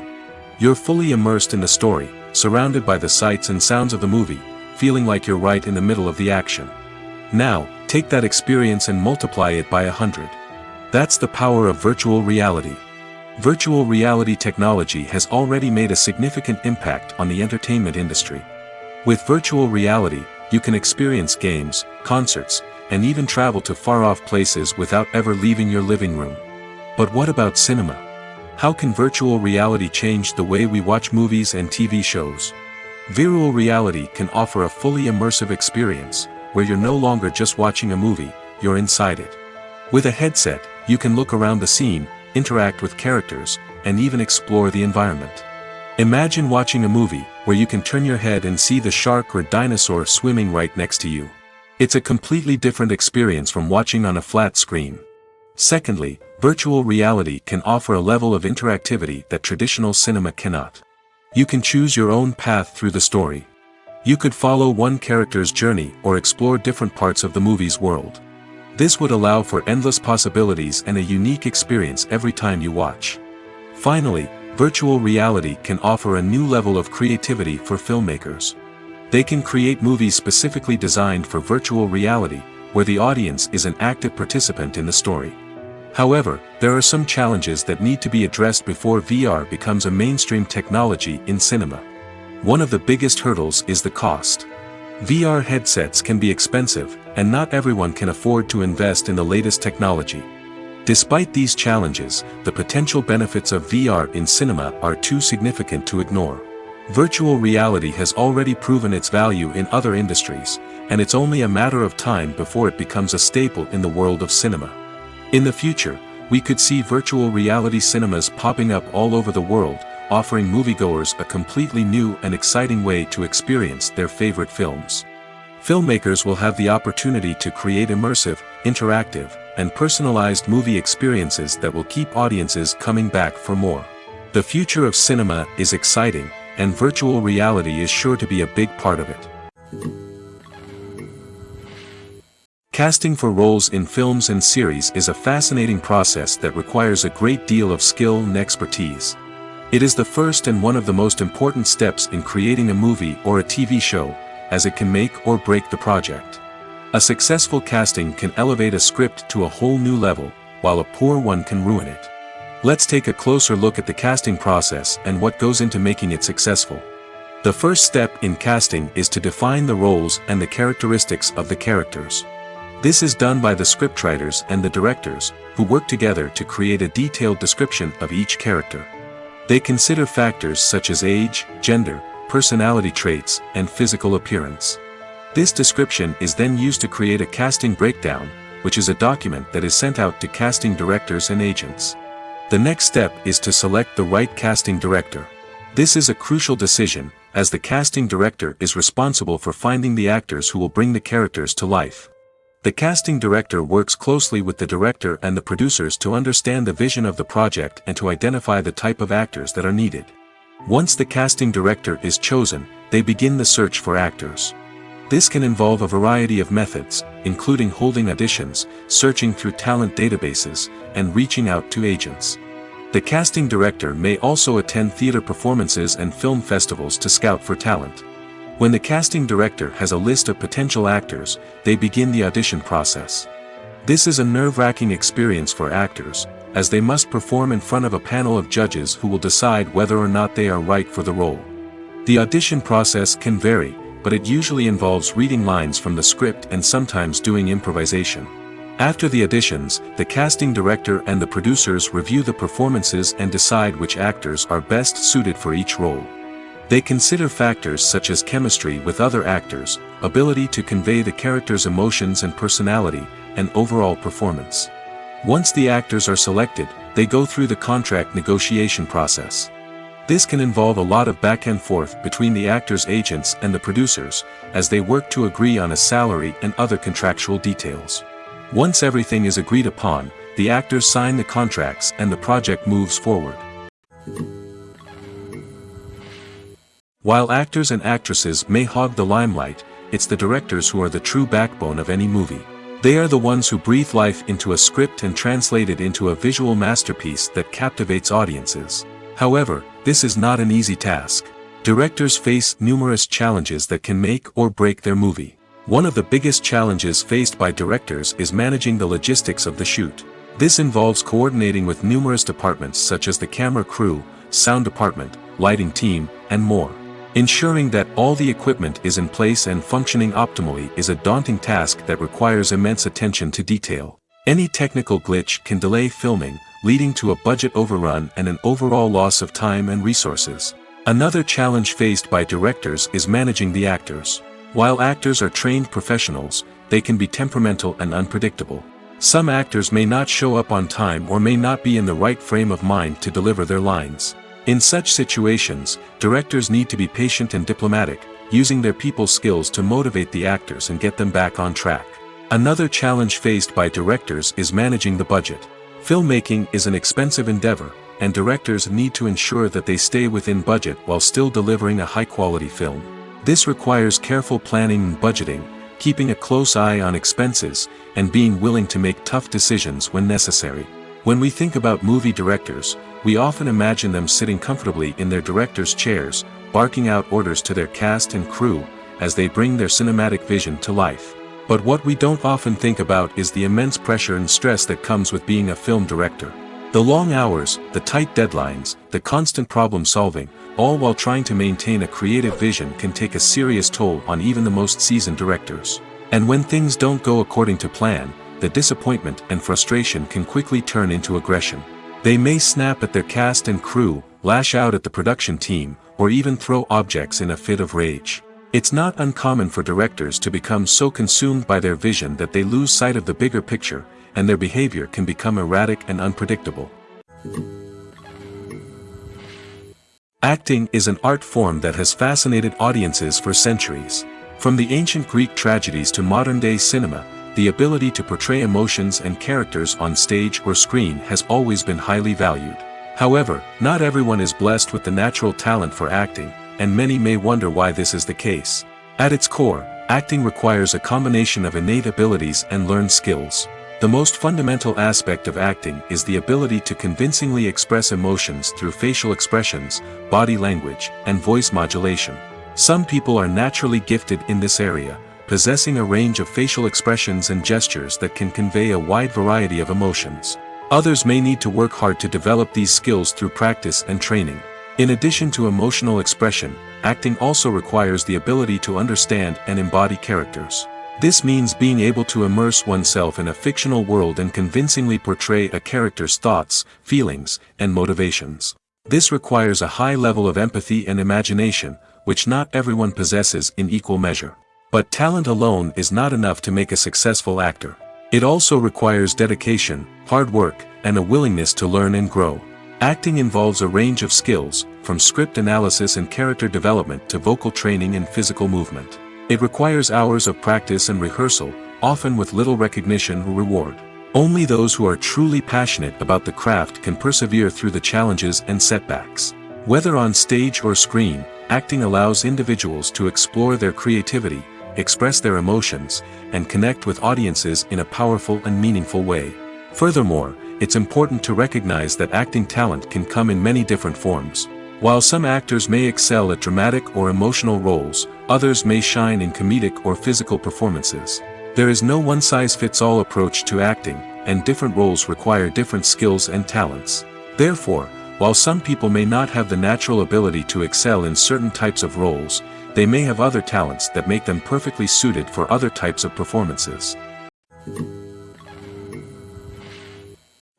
A: You're fully immersed in the story, surrounded by the sights and sounds of the movie, feeling like you're right in the middle of the action. Now, take that experience and multiply it by 100. That's the power of virtual reality. Virtual reality technology has already made a significant impact on the entertainment industry. With virtual reality, you can experience games, concerts, and even travel to far-off places without ever leaving your living room. But what about cinema? How can virtual reality change the way we watch movies and TV shows? Virtual reality can offer a fully immersive experience, where you're no longer just watching a movie, you're inside it. With a headset, you can look around the scene, interact with characters, and even explore the environment. Imagine watching a movie, where you can turn your head and see the shark or dinosaur swimming right next to you. It's a completely different experience from watching on a flat screen. Secondly, virtual reality can offer a level of interactivity that traditional cinema cannot. You can choose your own path through the story. You could follow one character's journey or explore different parts of the movie's world. This would allow for endless possibilities and a unique experience every time you watch. Finally, virtual reality can offer a new level of creativity for filmmakers. They can create movies specifically designed for virtual reality, where the audience is an active participant in the story. However, there are some challenges that need to be addressed before VR becomes a mainstream technology in cinema. One of the biggest hurdles is the cost. VR headsets can be expensive, and not everyone can afford to invest in the latest technology. Despite these challenges, the potential benefits of VR in cinema are too significant to ignore. Virtual reality has already proven its value in other industries, and it's only a matter of time before it becomes a staple in the world of cinema. In the future, we could see virtual reality cinemas popping up all over the world, offering moviegoers a completely new and exciting way to experience their favorite films. Filmmakers will have the opportunity to create immersive, interactive, and personalized movie experiences that will keep audiences coming back for more. The future of cinema is exciting, and virtual reality is sure to be a big part of it. Casting for roles in films and series is a fascinating process that requires a great deal of skill and expertise. It is the first and one of the most important steps in creating a movie or a TV show, as it can make or break the project. A successful casting can elevate a script to a whole new level, while a poor one can ruin it. Let's take a closer look at the casting process and what goes into making it successful. The first step in casting is to define the roles and the characteristics of the characters. This is done by the scriptwriters and the directors, who work together to create a detailed description of each character. They consider factors such as age, gender, personality traits, and physical appearance. This description is then used to create a casting breakdown, which is a document that is sent out to casting directors and agents. The next step is to select the right casting director. This is a crucial decision, as the casting director is responsible for finding the actors who will bring the characters to life. The casting director works closely with the director and the producers to understand the vision of the project and to identify the type of actors that are needed. Once the casting director is chosen, they begin the search for actors. This can involve a variety of methods, including holding auditions, searching through talent databases, and reaching out to agents. The casting director may also attend theater performances and film festivals to scout for talent. When the casting director has a list of potential actors, they begin the audition process. This is a nerve-wracking experience for actors, as they must perform in front of a panel of judges who will decide whether or not they are right for the role. The audition process can vary, but it usually involves reading lines from the script and sometimes doing improvisation. After the auditions, the casting director and the producers review the performances and decide which actors are best suited for each role. They consider factors such as chemistry with other actors, ability to convey the character's emotions and personality, and overall performance. Once the actors are selected, they go through the contract negotiation process. This can involve a lot of back and forth between the actors' agents and the producers, as they work to agree on a salary and other contractual details. Once everything is agreed upon, the actors sign the contracts and the project moves forward. While actors and actresses may hog the limelight, it's the directors who are the true backbone of any movie. They are the ones who breathe life into a script and translate it into a visual masterpiece that captivates audiences. However, this is not an easy task. Directors face numerous challenges that can make or break their movie. One of the biggest challenges faced by directors is managing the logistics of the shoot. This involves coordinating with numerous departments such as the camera crew, sound department, lighting team, and more. Ensuring that all the equipment is in place and functioning optimally is a daunting task that requires immense attention to detail. Any technical glitch can delay filming, leading to a budget overrun and an overall loss of time and resources. Another challenge faced by directors is managing the actors. While actors are trained professionals, they can be temperamental and unpredictable. Some actors may not show up on time or may not be in the right frame of mind to deliver their lines. In such situations, directors need to be patient and diplomatic, using their people skills to motivate the actors and get them back on track. Another challenge faced by directors is managing the budget. Filmmaking is an expensive endeavor, and directors need to ensure that they stay within budget while still delivering a high-quality film. This requires careful planning and budgeting, keeping a close eye on expenses, and being willing to make tough decisions when necessary. When we think about movie directors, we often imagine them sitting comfortably in their director's chairs, barking out orders to their cast and crew, as they bring their cinematic vision to life. But what we don't often think about is the immense pressure and stress that comes with being a film director. The long hours, the tight deadlines, the constant problem solving, all while trying to maintain a creative vision can take a serious toll on even the most seasoned directors. And when things don't go according to plan, the disappointment and frustration can quickly turn into aggression. They may snap at their cast and crew, lash out at the production team, or even throw objects in a fit of rage. It's not uncommon for directors to become so consumed by their vision that they lose sight of the bigger picture, and their behavior can become erratic and unpredictable. Acting is an art form that has fascinated audiences for centuries. From the ancient Greek tragedies to modern-day cinema, the ability to portray emotions and characters on stage or screen has always been highly valued. However, not everyone is blessed with the natural talent for acting, and many may wonder why this is the case. At its core, acting requires a combination of innate abilities and learned skills. The most fundamental aspect of acting is the ability to convincingly express emotions through facial expressions, body language, and voice modulation. Some people are naturally gifted in this area, possessing a range of facial expressions and gestures that can convey a wide variety of emotions. Others may need to work hard to develop these skills through practice and training. In addition to emotional expression, acting also requires the ability to understand and embody characters. This means being able to immerse oneself in a fictional world and convincingly portray a character's thoughts, feelings, and motivations. This requires a high level of empathy and imagination, which not everyone possesses in equal measure. But talent alone is not enough to make a successful actor. It also requires dedication, hard work, and a willingness to learn and grow. Acting involves a range of skills, from script analysis and character development to vocal training and physical movement. It requires hours of practice and rehearsal, often with little recognition or reward. Only those who are truly passionate about the craft can persevere through the challenges and setbacks. Whether on stage or screen, acting allows individuals to explore their creativity, express their emotions, and connect with audiences in a powerful and meaningful way. Furthermore, it's important to recognize that acting talent can come in many different forms. While some actors may excel at dramatic or emotional roles, others may shine in comedic or physical performances. There is no one-size-fits-all approach to acting, and different roles require different skills and talents. Therefore, while some people may not have the natural ability to excel in certain types of roles, they may have other talents that make them perfectly suited for other types of performances.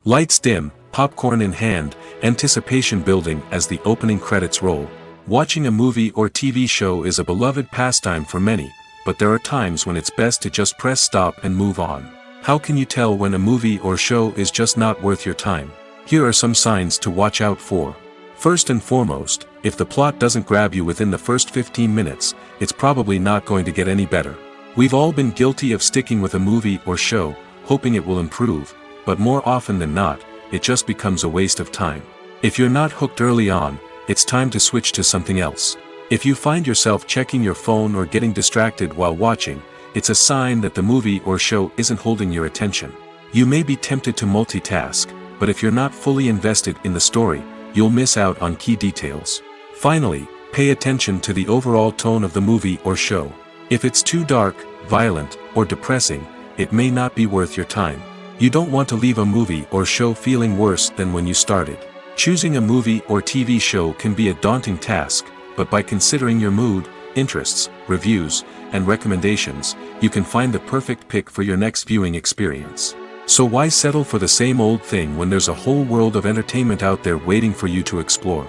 A: Lights dim, popcorn in hand, anticipation building as the opening credits roll. Watching a movie or TV show is a beloved pastime for many, but there are times when it's best to just press stop and move on. How can you tell when a movie or show is just not worth your time? Here are some signs to watch out for. First and foremost, if the plot doesn't grab you within the first 15 minutes, it's probably not going to get any better. We've all been guilty of sticking with a movie or show, hoping it will improve, but more often than not, it just becomes a waste of time. If you're not hooked early on, it's time to switch to something else. If you find yourself checking your phone or getting distracted while watching, it's a sign that the movie or show isn't holding your attention. You may be tempted to multitask, but if you're not fully invested in the story, you'll miss out on key details. Finally, pay attention to the overall tone of the movie or show. If it's too dark, violent, or depressing, it may not be worth your time. You don't want to leave a movie or show feeling worse than when you started. Choosing a movie or TV show can be a daunting task, but by considering your mood, interests, reviews, and recommendations, you can find the perfect pick for your next viewing experience. So why settle for the same old thing when there's a whole world of entertainment out there waiting for you to explore?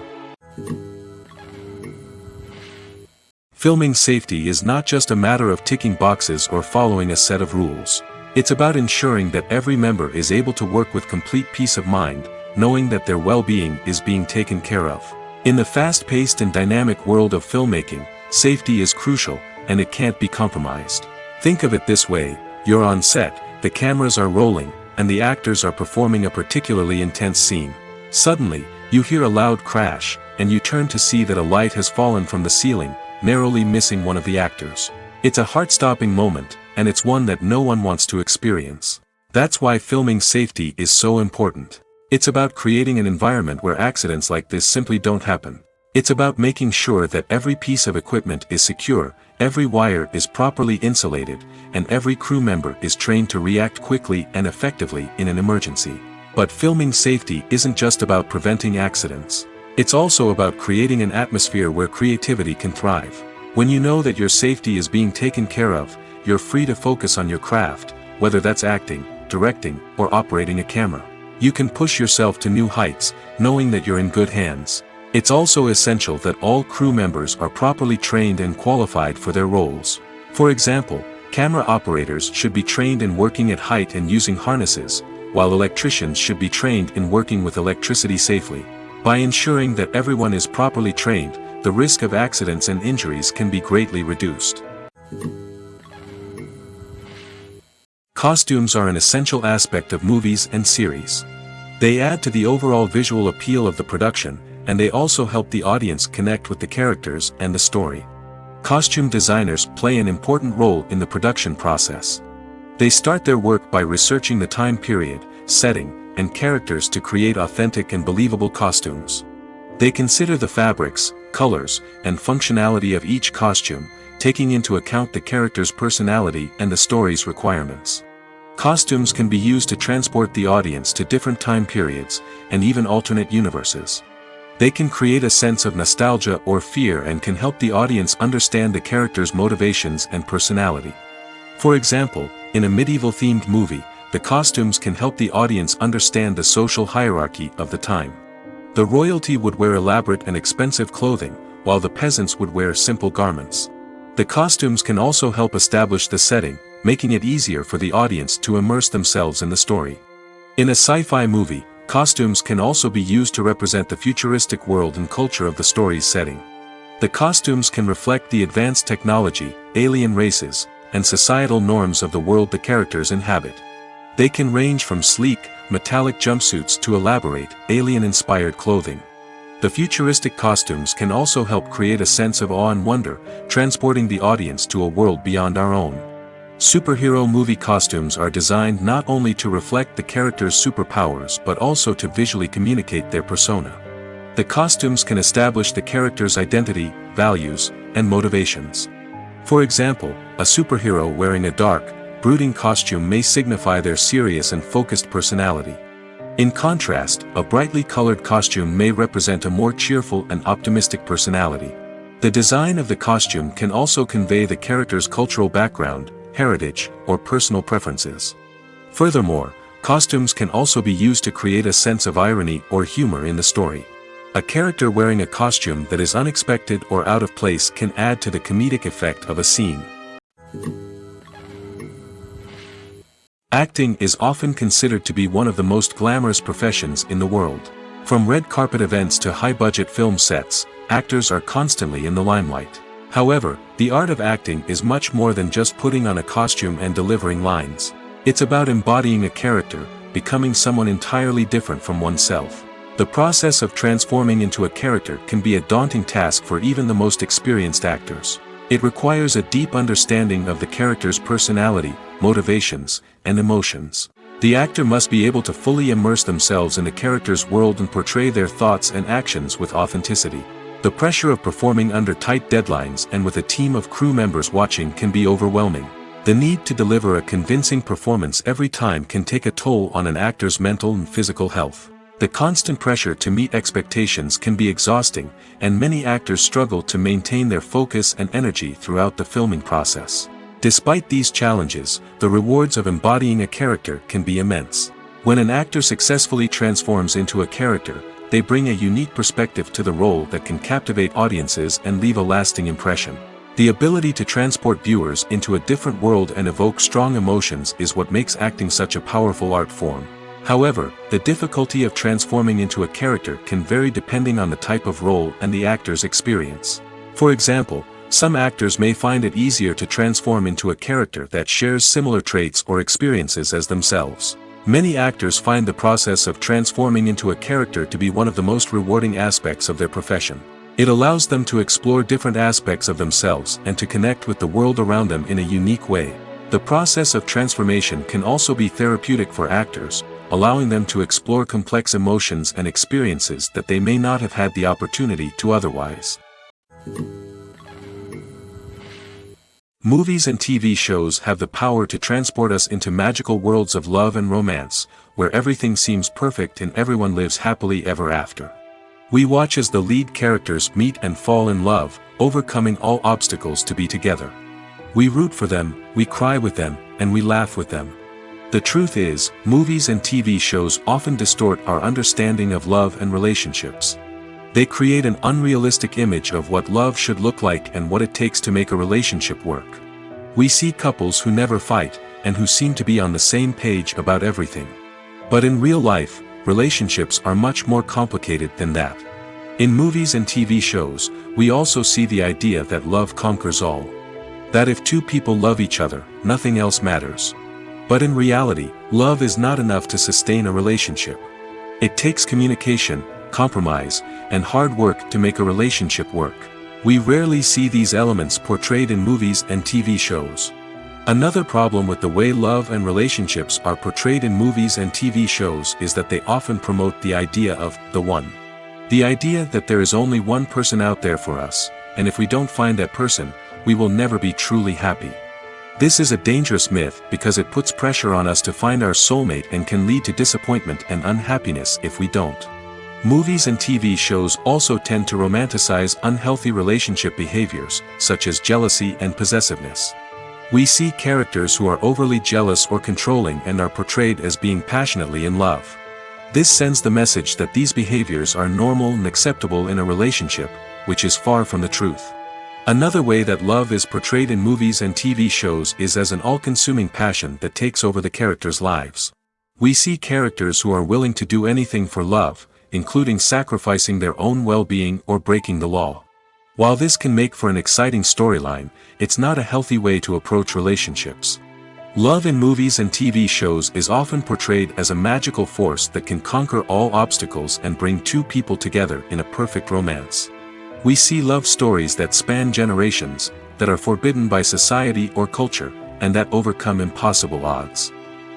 A: Filming safety is not just a matter of ticking boxes or following a set of rules. It's about ensuring that every member is able to work with complete peace of mind, knowing that their well-being is being taken care of. In the fast-paced and dynamic world of filmmaking, safety is crucial, and it can't be compromised. Think of it this way: you're on set, the cameras are rolling, and the actors are performing a particularly intense scene. Suddenly, you hear a loud crash, and you turn to see that a light has fallen from the ceiling, narrowly missing one of the actors. It's a heart-stopping moment, and it's one that no one wants to experience. That's why filming safety is so important. It's about creating an environment where accidents like this simply don't happen. It's about making sure that every piece of equipment is secure, every wire is properly insulated, and every crew member is trained to react quickly and effectively in an emergency. But filming safety isn't just about preventing accidents. It's also about creating an atmosphere where creativity can thrive. When you know that your safety is being taken care of, you're free to focus on your craft, whether that's acting, directing, or operating a camera. You can push yourself to new heights, knowing that you're in good hands. It's also essential that all crew members are properly trained and qualified for their roles. For example, camera operators should be trained in working at height and using harnesses, while electricians should be trained in working with electricity safely. By ensuring that everyone is properly trained, the risk of accidents and injuries can be greatly reduced. Costumes are an essential aspect of movies and series. They add to the overall visual appeal of the production, and they also help the audience connect with the characters and the story. Costume designers play an important role in the production process. They start their work by researching the time period, setting, and characters to create authentic and believable costumes. They consider the fabrics, colors, and functionality of each costume, taking into account the character's personality and the story's requirements. Costumes can be used to transport the audience to different time periods, and even alternate universes. They can create a sense of nostalgia or fear and can help the audience understand the character's motivations and personality. For example, in a medieval-themed movie, the costumes can help the audience understand the social hierarchy of the time. The royalty would wear elaborate and expensive clothing, while the peasants would wear simple garments. The costumes can also help establish the setting, making it easier for the audience to immerse themselves in the story. In a sci-fi movie, costumes can also be used to represent the futuristic world and culture of the story's setting. The costumes can reflect the advanced technology, alien races, and societal norms of the world the characters inhabit. They can range from sleek, metallic jumpsuits to elaborate, alien-inspired clothing. The futuristic costumes can also help create a sense of awe and wonder, transporting the audience to a world beyond our own. Superhero movie costumes are designed not only to reflect the character's superpowers but also to visually communicate their persona. The costumes can establish the character's identity, values, and motivations. For example, a superhero wearing a dark, brooding costume may signify their serious and focused personality. In contrast, a brightly colored costume may represent a more cheerful and optimistic personality. The design of the costume can also convey the character's cultural background, heritage, or personal preferences. Furthermore, costumes can also be used to create a sense of irony or humor in the story. A character wearing a costume that is unexpected or out of place can add to the comedic effect of a scene. Acting is often considered to be one of the most glamorous professions in the world. From red carpet events to high-budget film sets, actors are constantly in the limelight. However, the art of acting is much more than just putting on a costume and delivering lines. It's about embodying a character, becoming someone entirely different from oneself. The process of transforming into a character can be a daunting task for even the most experienced actors. It requires a deep understanding of the character's personality, motivations, and emotions. The actor must be able to fully immerse themselves in the character's world and portray their thoughts and actions with authenticity. The pressure of performing under tight deadlines and with a team of crew members watching can be overwhelming. The need to deliver a convincing performance every time can take a toll on an actor's mental and physical health. The constant pressure to meet expectations can be exhausting, and many actors struggle to maintain their focus and energy throughout the filming process. Despite these challenges, the rewards of embodying a character can be immense. When an actor successfully transforms into a character, they bring a unique perspective to the role that can captivate audiences and leave a lasting impression. The ability to transport viewers into a different world and evoke strong emotions is what makes acting such a powerful art form. However, the difficulty of transforming into a character can vary depending on the type of role and the actor's experience. For example, some actors may find it easier to transform into a character that shares similar traits or experiences as themselves. Many actors find the process of transforming into a character to be one of the most rewarding aspects of their profession. It allows them to explore different aspects of themselves and to connect with the world around them in a unique way. The process of transformation can also be therapeutic for actors, allowing them to explore complex emotions and experiences that they may not have had the opportunity to otherwise. Movies and TV shows have the power to transport us into magical worlds of love and romance, where everything seems perfect and everyone lives happily ever after. We watch as the lead characters meet and fall in love, overcoming all obstacles to be together. We root for them, we cry with them, and we laugh with them. The truth is, movies and TV shows often distort our understanding of love and relationships. They create an unrealistic image of what love should look like and what it takes to make a relationship work. We see couples who never fight, and who seem to be on the same page about everything. But in real life, relationships are much more complicated than that. In movies and TV shows, we also see the idea that love conquers all. That if two people love each other, nothing else matters. But in reality, love is not enough to sustain a relationship. It takes communication, compromise, and hard work to make a relationship work. We rarely see these elements portrayed in movies and TV shows. Another problem with the way love and relationships are portrayed in movies and TV shows is that they often promote the idea of the one. The idea that there is only one person out there for us, and if we don't find that person, we will never be truly happy. This is a dangerous myth because it puts pressure on us to find our soulmate and can lead to disappointment and unhappiness if we don't. Movies and TV shows also tend to romanticize unhealthy relationship behaviors, such as jealousy and possessiveness. We see characters who are overly jealous or controlling and are portrayed as being passionately in love. This sends the message that these behaviors are normal and acceptable in a relationship, which is far from the truth. Another way that love is portrayed in movies and TV shows is as an all-consuming passion that takes over the characters' lives. We see characters who are willing to do anything for love, including sacrificing their own well-being or breaking the law. While this can make for an exciting storyline, it's not a healthy way to approach relationships. Love in movies and TV shows is often portrayed as a magical force that can conquer all obstacles and bring two people together in a perfect romance. We see love stories that span generations, that are forbidden by society or culture, and that overcome impossible odds.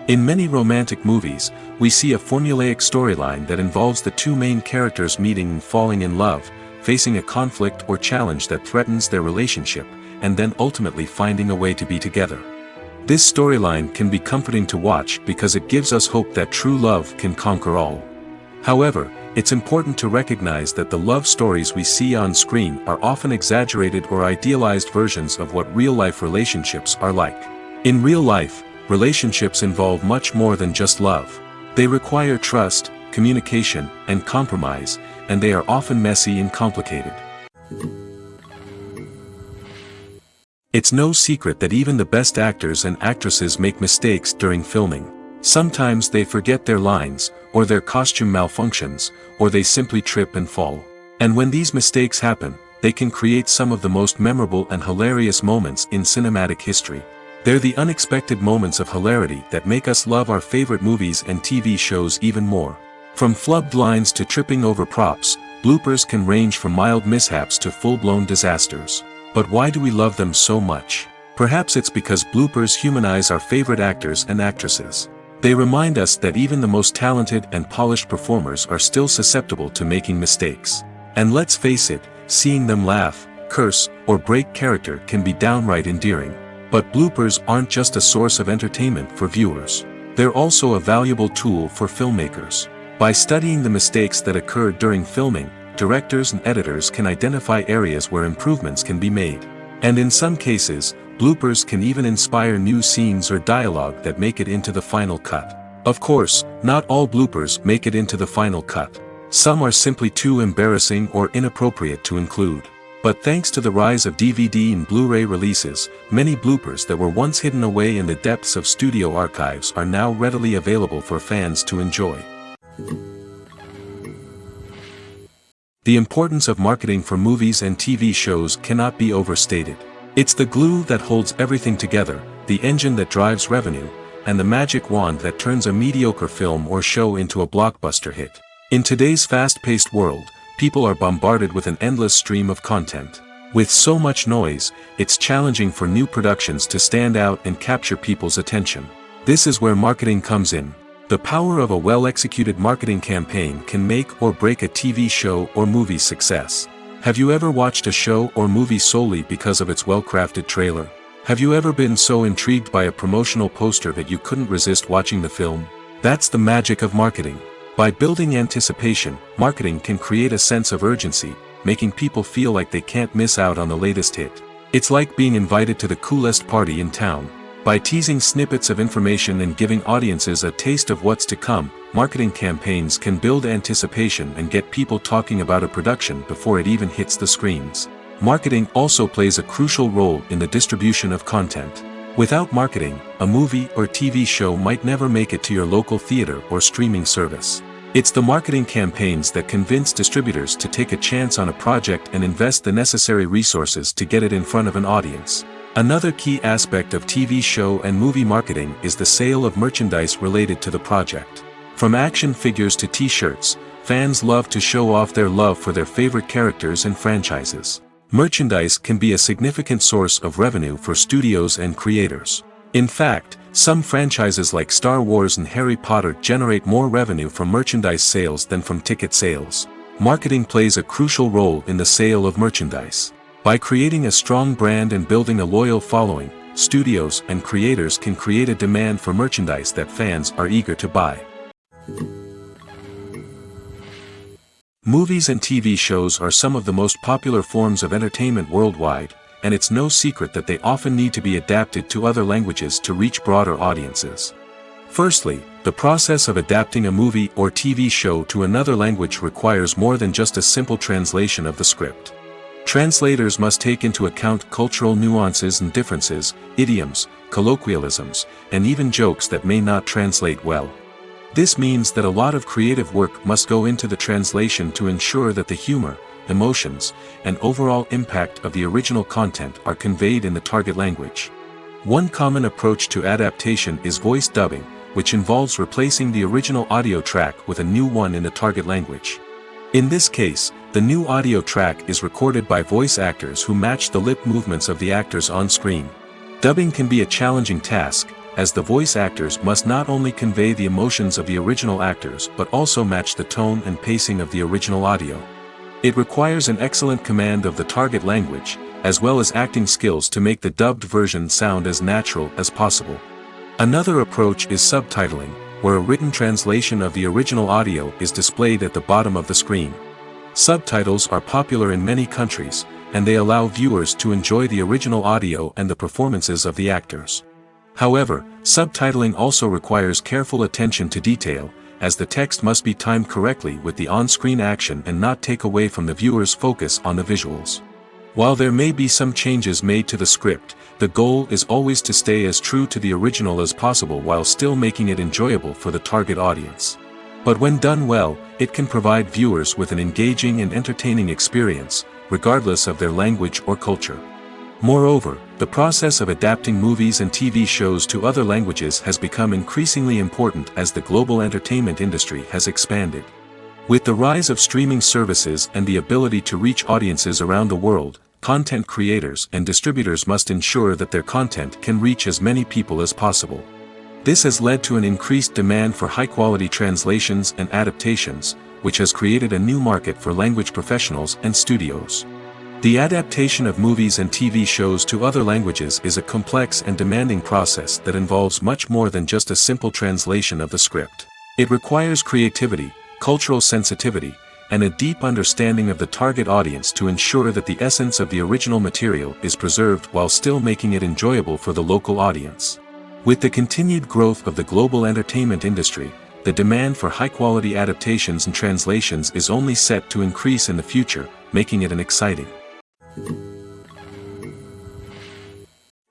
A: In many romantic movies, we see a formulaic storyline that involves the two main characters meeting and falling in love, facing a conflict or challenge that threatens their relationship, and then ultimately finding a way to be together. This storyline can be comforting to watch because it gives us hope that true love can conquer all. However, it's important to recognize that the love stories we see on screen are often exaggerated or idealized versions of what real-life relationships are like. In real life, relationships involve much more than just love. They require trust, communication, and compromise, and they are often messy and complicated. It's no secret that even the best actors and actresses make mistakes during filming. Sometimes they forget their lines, or their costume malfunctions, or they simply trip and fall. And when these mistakes happen, they can create some of the most memorable and hilarious moments in cinematic history. They're the unexpected moments of hilarity that make us love our favorite movies and TV shows even more. From flubbed lines to tripping over props, bloopers can range from mild mishaps to full-blown disasters. But why do we love them so much? Perhaps it's because bloopers humanize our favorite actors and actresses. They remind us that even the most talented and polished performers are still susceptible to making mistakes. And let's face it, seeing them laugh, curse, or break character can be downright endearing. But bloopers aren't just a source of entertainment for viewers. They're also a valuable tool for filmmakers. By studying the mistakes that occur during filming, directors and editors can identify areas where improvements can be made. And in some cases, bloopers can even inspire new scenes or dialogue that make it into the final cut. Of course, not all bloopers make it into the final cut. Some are simply too embarrassing or inappropriate to include. But thanks to the rise of DVD and Blu-ray releases, many bloopers that were once hidden away in the depths of studio archives are now readily available for fans to enjoy. The importance of marketing for movies and TV shows cannot be overstated. It's the glue that holds everything together, the engine that drives revenue, and the magic wand that turns a mediocre film or show into a blockbuster hit. In today's fast-paced world, people are bombarded with an endless stream of content. With so much noise, it's challenging for new productions to stand out and capture people's attention. This is where marketing comes in. The power of a well-executed marketing campaign can make or break a TV show or movie's success. Have you ever watched a show or movie solely because of its well-crafted trailer? Have you ever been so intrigued by a promotional poster that you couldn't resist watching the film? That's the magic of marketing. By building anticipation, marketing can create a sense of urgency, making people feel like they can't miss out on the latest hit. It's like being invited to the coolest party in town. By teasing snippets of information and giving audiences a taste of what's to come, marketing campaigns can build anticipation and get people talking about a production before it even hits the screens. Marketing also plays a crucial role in the distribution of content. Without marketing, a movie or TV show might never make it to your local theater or streaming service. It's the marketing campaigns that convince distributors to take a chance on a project and invest the necessary resources to get it in front of an audience. Another key aspect of TV show and movie marketing is the sale of merchandise related to the project. From action figures to t-shirts, fans love to show off their love for their favorite characters and franchises. Merchandise can be a significant source of revenue for studios and creators. In fact, some franchises like Star Wars and Harry Potter generate more revenue from merchandise sales than from ticket sales. Marketing plays a crucial role in the sale of merchandise. By creating a strong brand and building a loyal following, studios and creators can create a demand for merchandise that fans are eager to buy. Movies and TV shows are some of the most popular forms of entertainment worldwide, and it's no secret that they often need to be adapted to other languages to reach broader audiences. Firstly, the process of adapting a movie or TV show to another language requires more than just a simple translation of the script. Translators must take into account cultural nuances and differences, idioms, colloquialisms, and even jokes that may not translate well. This means that a lot of creative work must go into the translation to ensure that the humor, emotions, and overall impact of the original content are conveyed in the target language. One common approach to adaptation is voice dubbing, which involves replacing the original audio track with a new one in the target language. In this case, the new audio track is recorded by voice actors who match the lip movements of the actors on screen. Dubbing can be a challenging task, as the voice actors must not only convey the emotions of the original actors but also match the tone and pacing of the original audio. It requires an excellent command of the target language, as well as acting skills to make the dubbed version sound as natural as possible. Another approach is subtitling, where a written translation of the original audio is displayed at the bottom of the screen. Subtitles are popular in many countries, and they allow viewers to enjoy the original audio and the performances of the actors. However, subtitling also requires careful attention to detail, as the text must be timed correctly with the on-screen action and not take away from the viewer's focus on the visuals. While there may be some changes made to the script, the goal is always to stay as true to the original as possible while still making it enjoyable for the target audience. But when done well, it can provide viewers with an engaging and entertaining experience, regardless of their language or culture. Moreover, the process of adapting movies and TV shows to other languages has become increasingly important as the global entertainment industry has expanded. With the rise of streaming services and the ability to reach audiences around the world, content creators and distributors must ensure that their content can reach as many people as possible. This has led to an increased demand for high-quality translations and adaptations, which has created a new market for language professionals and studios. The adaptation of movies and TV shows to other languages is a complex and demanding process that involves much more than just a simple translation of the script. It requires creativity, cultural sensitivity, and a deep understanding of the target audience to ensure that the essence of the original material is preserved while still making it enjoyable for the local audience. With the continued growth of the global entertainment industry, the demand for high-quality adaptations and translations is only set to increase in the future, making it an exciting.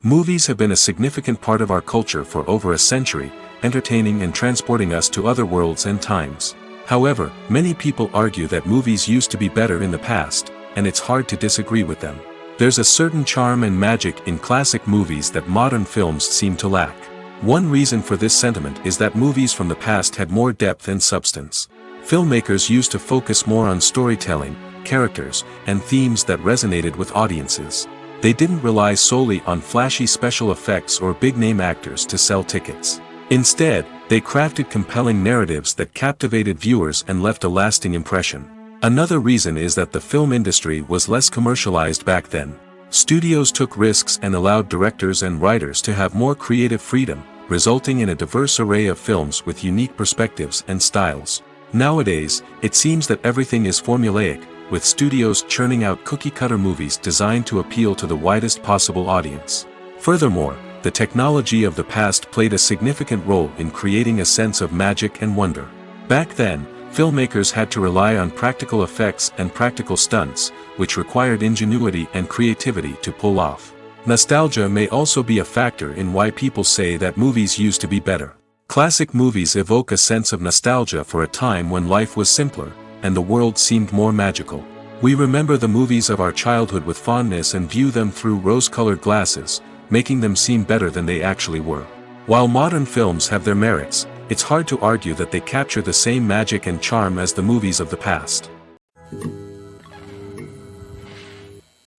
A: Movies have been a significant part of our culture for over a century, entertaining and transporting us to other worlds and times. However, many people argue that movies used to be better in the past, and it's hard to disagree with them. There's a certain charm and magic in classic movies that modern films seem to lack. One reason for this sentiment is that movies from the past had more depth and substance. Filmmakers used to focus more on storytelling, characters, and themes that resonated with audiences. They didn't rely solely on flashy special effects or big-name actors to sell tickets. Instead, they crafted compelling narratives that captivated viewers and left a lasting impression. Another reason is that the film industry was less commercialized back then. Studios took risks and allowed directors and writers to have more creative freedom, resulting in a diverse array of films with unique perspectives and styles. Nowadays, it seems that everything is formulaic, with studios churning out cookie-cutter movies designed to appeal to the widest possible audience. Furthermore, the technology of the past played a significant role in creating a sense of magic and wonder. Back then, filmmakers had to rely on practical effects and practical stunts, which required ingenuity and creativity to pull off. Nostalgia may also be a factor in why people say that movies used to be better. Classic movies evoke a sense of nostalgia for a time when life was simpler, and the world seemed more magical. We remember the movies of our childhood with fondness and view them through rose-colored glasses, making them seem better than they actually were. While modern films have their merits, it's hard to argue that they capture the same magic and charm as the movies of the past.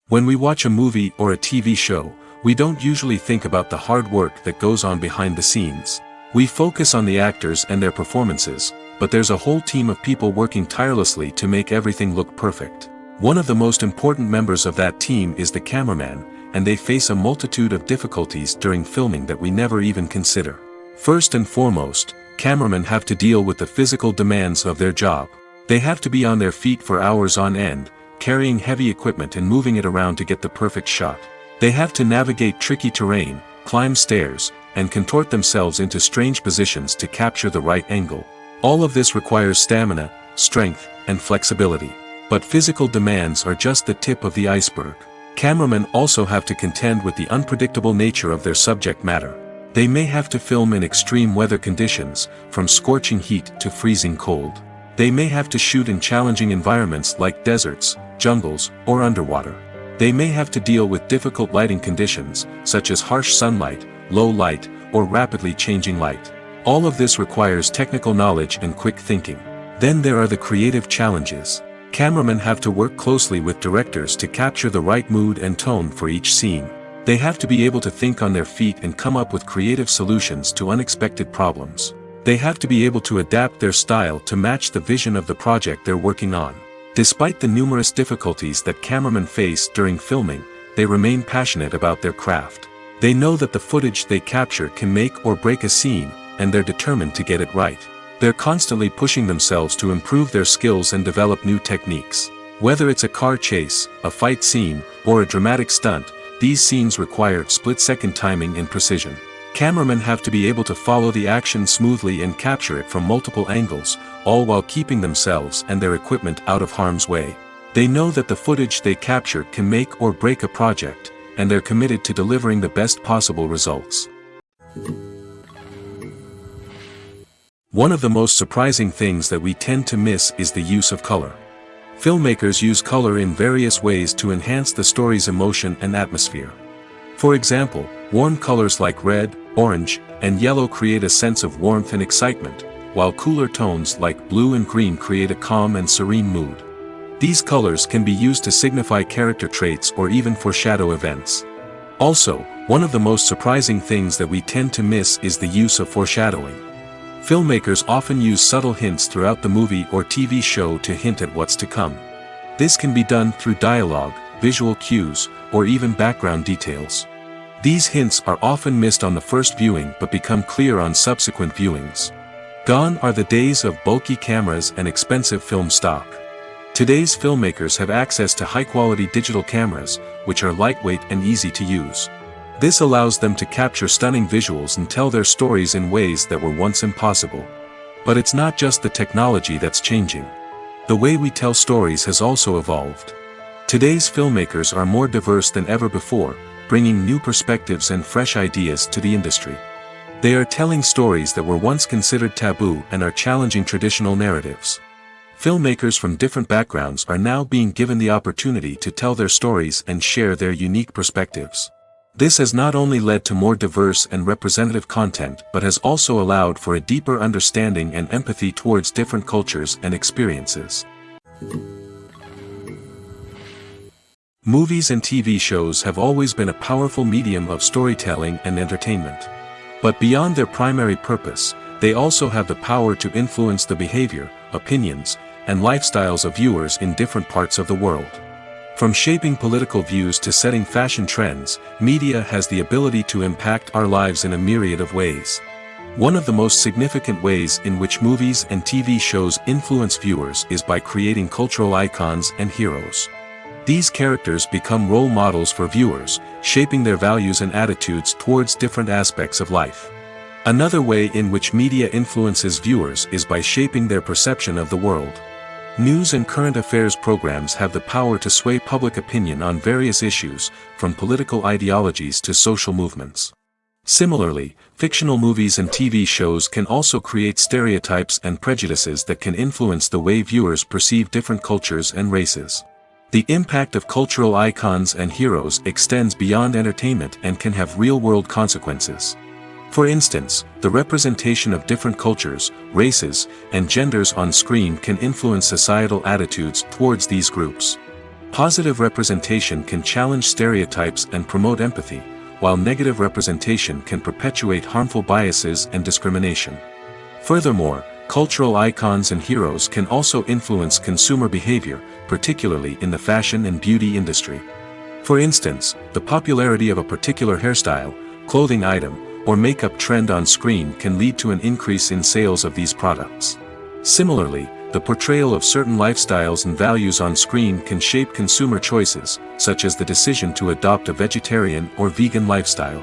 A: When we watch a movie or a TV show, we don't usually think about the hard work that goes on behind the scenes. We focus on the actors and their performances, but there's a whole team of people working tirelessly to make everything look perfect. One of the most important members of that team is the cameraman, and they face a multitude of difficulties during filming that we never even consider. First and foremost, cameramen have to deal with the physical demands of their job. They have to be on their feet for hours on end, carrying heavy equipment and moving it around to get the perfect shot. They have to navigate tricky terrain, climb stairs, and contort themselves into strange positions to capture the right angle. All of this requires stamina, strength, and flexibility. But physical demands are just the tip of the iceberg. Cameramen also have to contend with the unpredictable nature of their subject matter. They may have to film in extreme weather conditions, from scorching heat to freezing cold. They may have to shoot in challenging environments like deserts, jungles, or underwater. They may have to deal with difficult lighting conditions, such as harsh sunlight, low light, or rapidly changing light. All of this requires technical knowledge and quick thinking. Then there are the creative challenges. Cameramen have to work closely with directors to capture the right mood and tone for each scene. They have to be able to think on their feet and come up with creative solutions to unexpected problems. They have to be able to adapt their style to match the vision of the project they're working on. Despite the numerous difficulties that cameramen face during filming, they remain passionate about their craft. They know that the footage they capture can make or break a scene, and they're determined to get it right. They're constantly pushing themselves to improve their skills and develop new techniques. Whether it's a car chase, a fight scene, or a dramatic stunt, these scenes require split-second timing and precision. Cameramen have to be able to follow the action smoothly and capture it from multiple angles, all while keeping themselves and their equipment out of harm's way. They know that the footage they capture can make or break a project, and they're committed to delivering the best possible results. One of the most surprising things that we tend to miss is the use of color. Filmmakers use color in various ways to enhance the story's emotion and atmosphere. For example, warm colors like red, orange, and yellow create a sense of warmth and excitement, while cooler tones like blue and green create a calm and serene mood. These colors can be used to signify character traits or even foreshadow events. Also, one of the most surprising things that we tend to miss is the use of foreshadowing. Filmmakers often use subtle hints throughout the movie or TV show to hint at what's to come. This can be done through dialogue, visual cues, or even background details. These hints are often missed on the first viewing but become clear on subsequent viewings. Gone are the days of bulky cameras and expensive film stock. Today's filmmakers have access to high-quality digital cameras, which are lightweight and easy to use. This allows them to capture stunning visuals and tell their stories in ways that were once impossible. But it's not just the technology that's changing. The way we tell stories has also evolved. Today's filmmakers are more diverse than ever before, bringing new perspectives and fresh ideas to the industry. They are telling stories that were once considered taboo and are challenging traditional narratives. Filmmakers from different backgrounds are now being given the opportunity to tell their stories and share their unique perspectives. This has not only led to more diverse and representative content but has also allowed for a deeper understanding and empathy towards different cultures and experiences. Movies and TV shows have always been a powerful medium of storytelling and entertainment. But beyond their primary purpose, they also have the power to influence the behavior, opinions, and lifestyles of viewers in different parts of the world. From shaping political views to setting fashion trends, media has the ability to impact our lives in a myriad of ways. One of the most significant ways in which movies and TV shows influence viewers is by creating cultural icons and heroes. These characters become role models for viewers, shaping their values and attitudes towards different aspects of life. Another way in which media influences viewers is by shaping their perception of the world. News and current affairs programs have the power to sway public opinion on various issues, from political ideologies to social movements. Similarly, fictional movies and TV shows can also create stereotypes and prejudices that can influence the way viewers perceive different cultures and races. The impact of cultural icons and heroes extends beyond entertainment and can have real-world consequences. For instance, the representation of different cultures, races, and genders on screen can influence societal attitudes towards these groups. Positive representation can challenge stereotypes and promote empathy, while negative representation can perpetuate harmful biases and discrimination. Furthermore, cultural icons and heroes can also influence consumer behavior, particularly in the fashion and beauty industry. For instance, the popularity of a particular hairstyle, clothing item, or makeup trend on screen can lead to an increase in sales of these products. Similarly, the portrayal of certain lifestyles and values on screen can shape consumer choices, such as the decision to adopt a vegetarian or vegan lifestyle.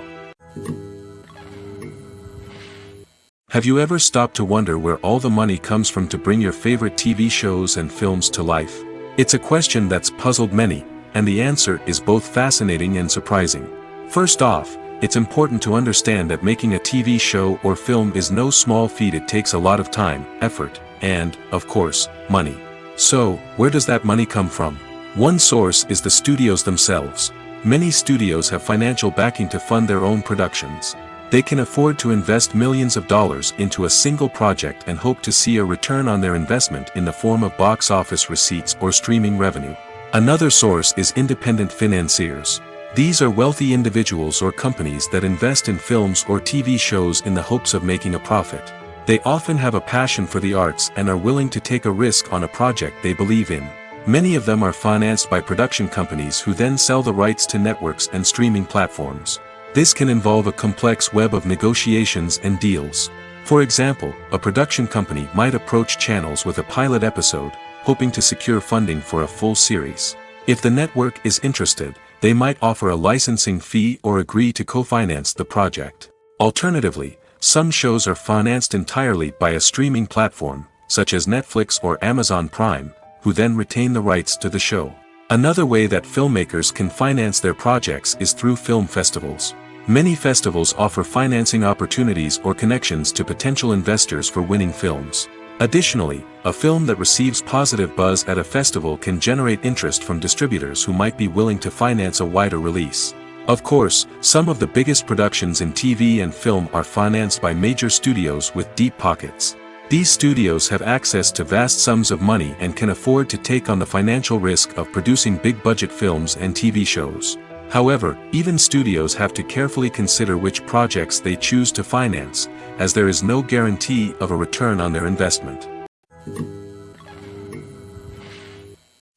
A: Have you ever stopped to wonder where all the money comes from to bring your favorite TV shows and films to life? It's a question that's puzzled many, and the answer is both fascinating and surprising. First off, it's important to understand that making a TV show or film is no small feat. It takes a lot of time, effort, and, of course, money. So, where does that money come from? One source is the studios themselves. Many studios have financial backing to fund their own productions. They can afford to invest millions of dollars into a single project and hope to see a return on their investment in the form of box office receipts or streaming revenue. Another source is independent financiers. These are wealthy individuals or companies that invest in films or TV shows in the hopes of making a profit. They often have a passion for the arts and are willing to take a risk on a project they believe in. Many of them are financed by production companies who then sell the rights to networks and streaming platforms. This can involve a complex web of negotiations and deals. For example, a production company might approach channels with a pilot episode, hoping to secure funding for a full series. If the network is interested, they might offer a licensing fee or agree to co-finance the project. Alternatively, some shows are financed entirely by a streaming platform, such as Netflix or Amazon Prime, who then retain the rights to the show. Another way that filmmakers can finance their projects is through film festivals. Many festivals offer financing opportunities or connections to potential investors for winning films. Additionally, a film that receives positive buzz at a festival can generate interest from distributors who might be willing to finance a wider release. Of course, some of the biggest productions in TV and film are financed by major studios with deep pockets. These studios have access to vast sums of money and can afford to take on the financial risk of producing big-budget films and TV shows. However, even studios have to carefully consider which projects they choose to finance, as there is no guarantee of a return on their investment.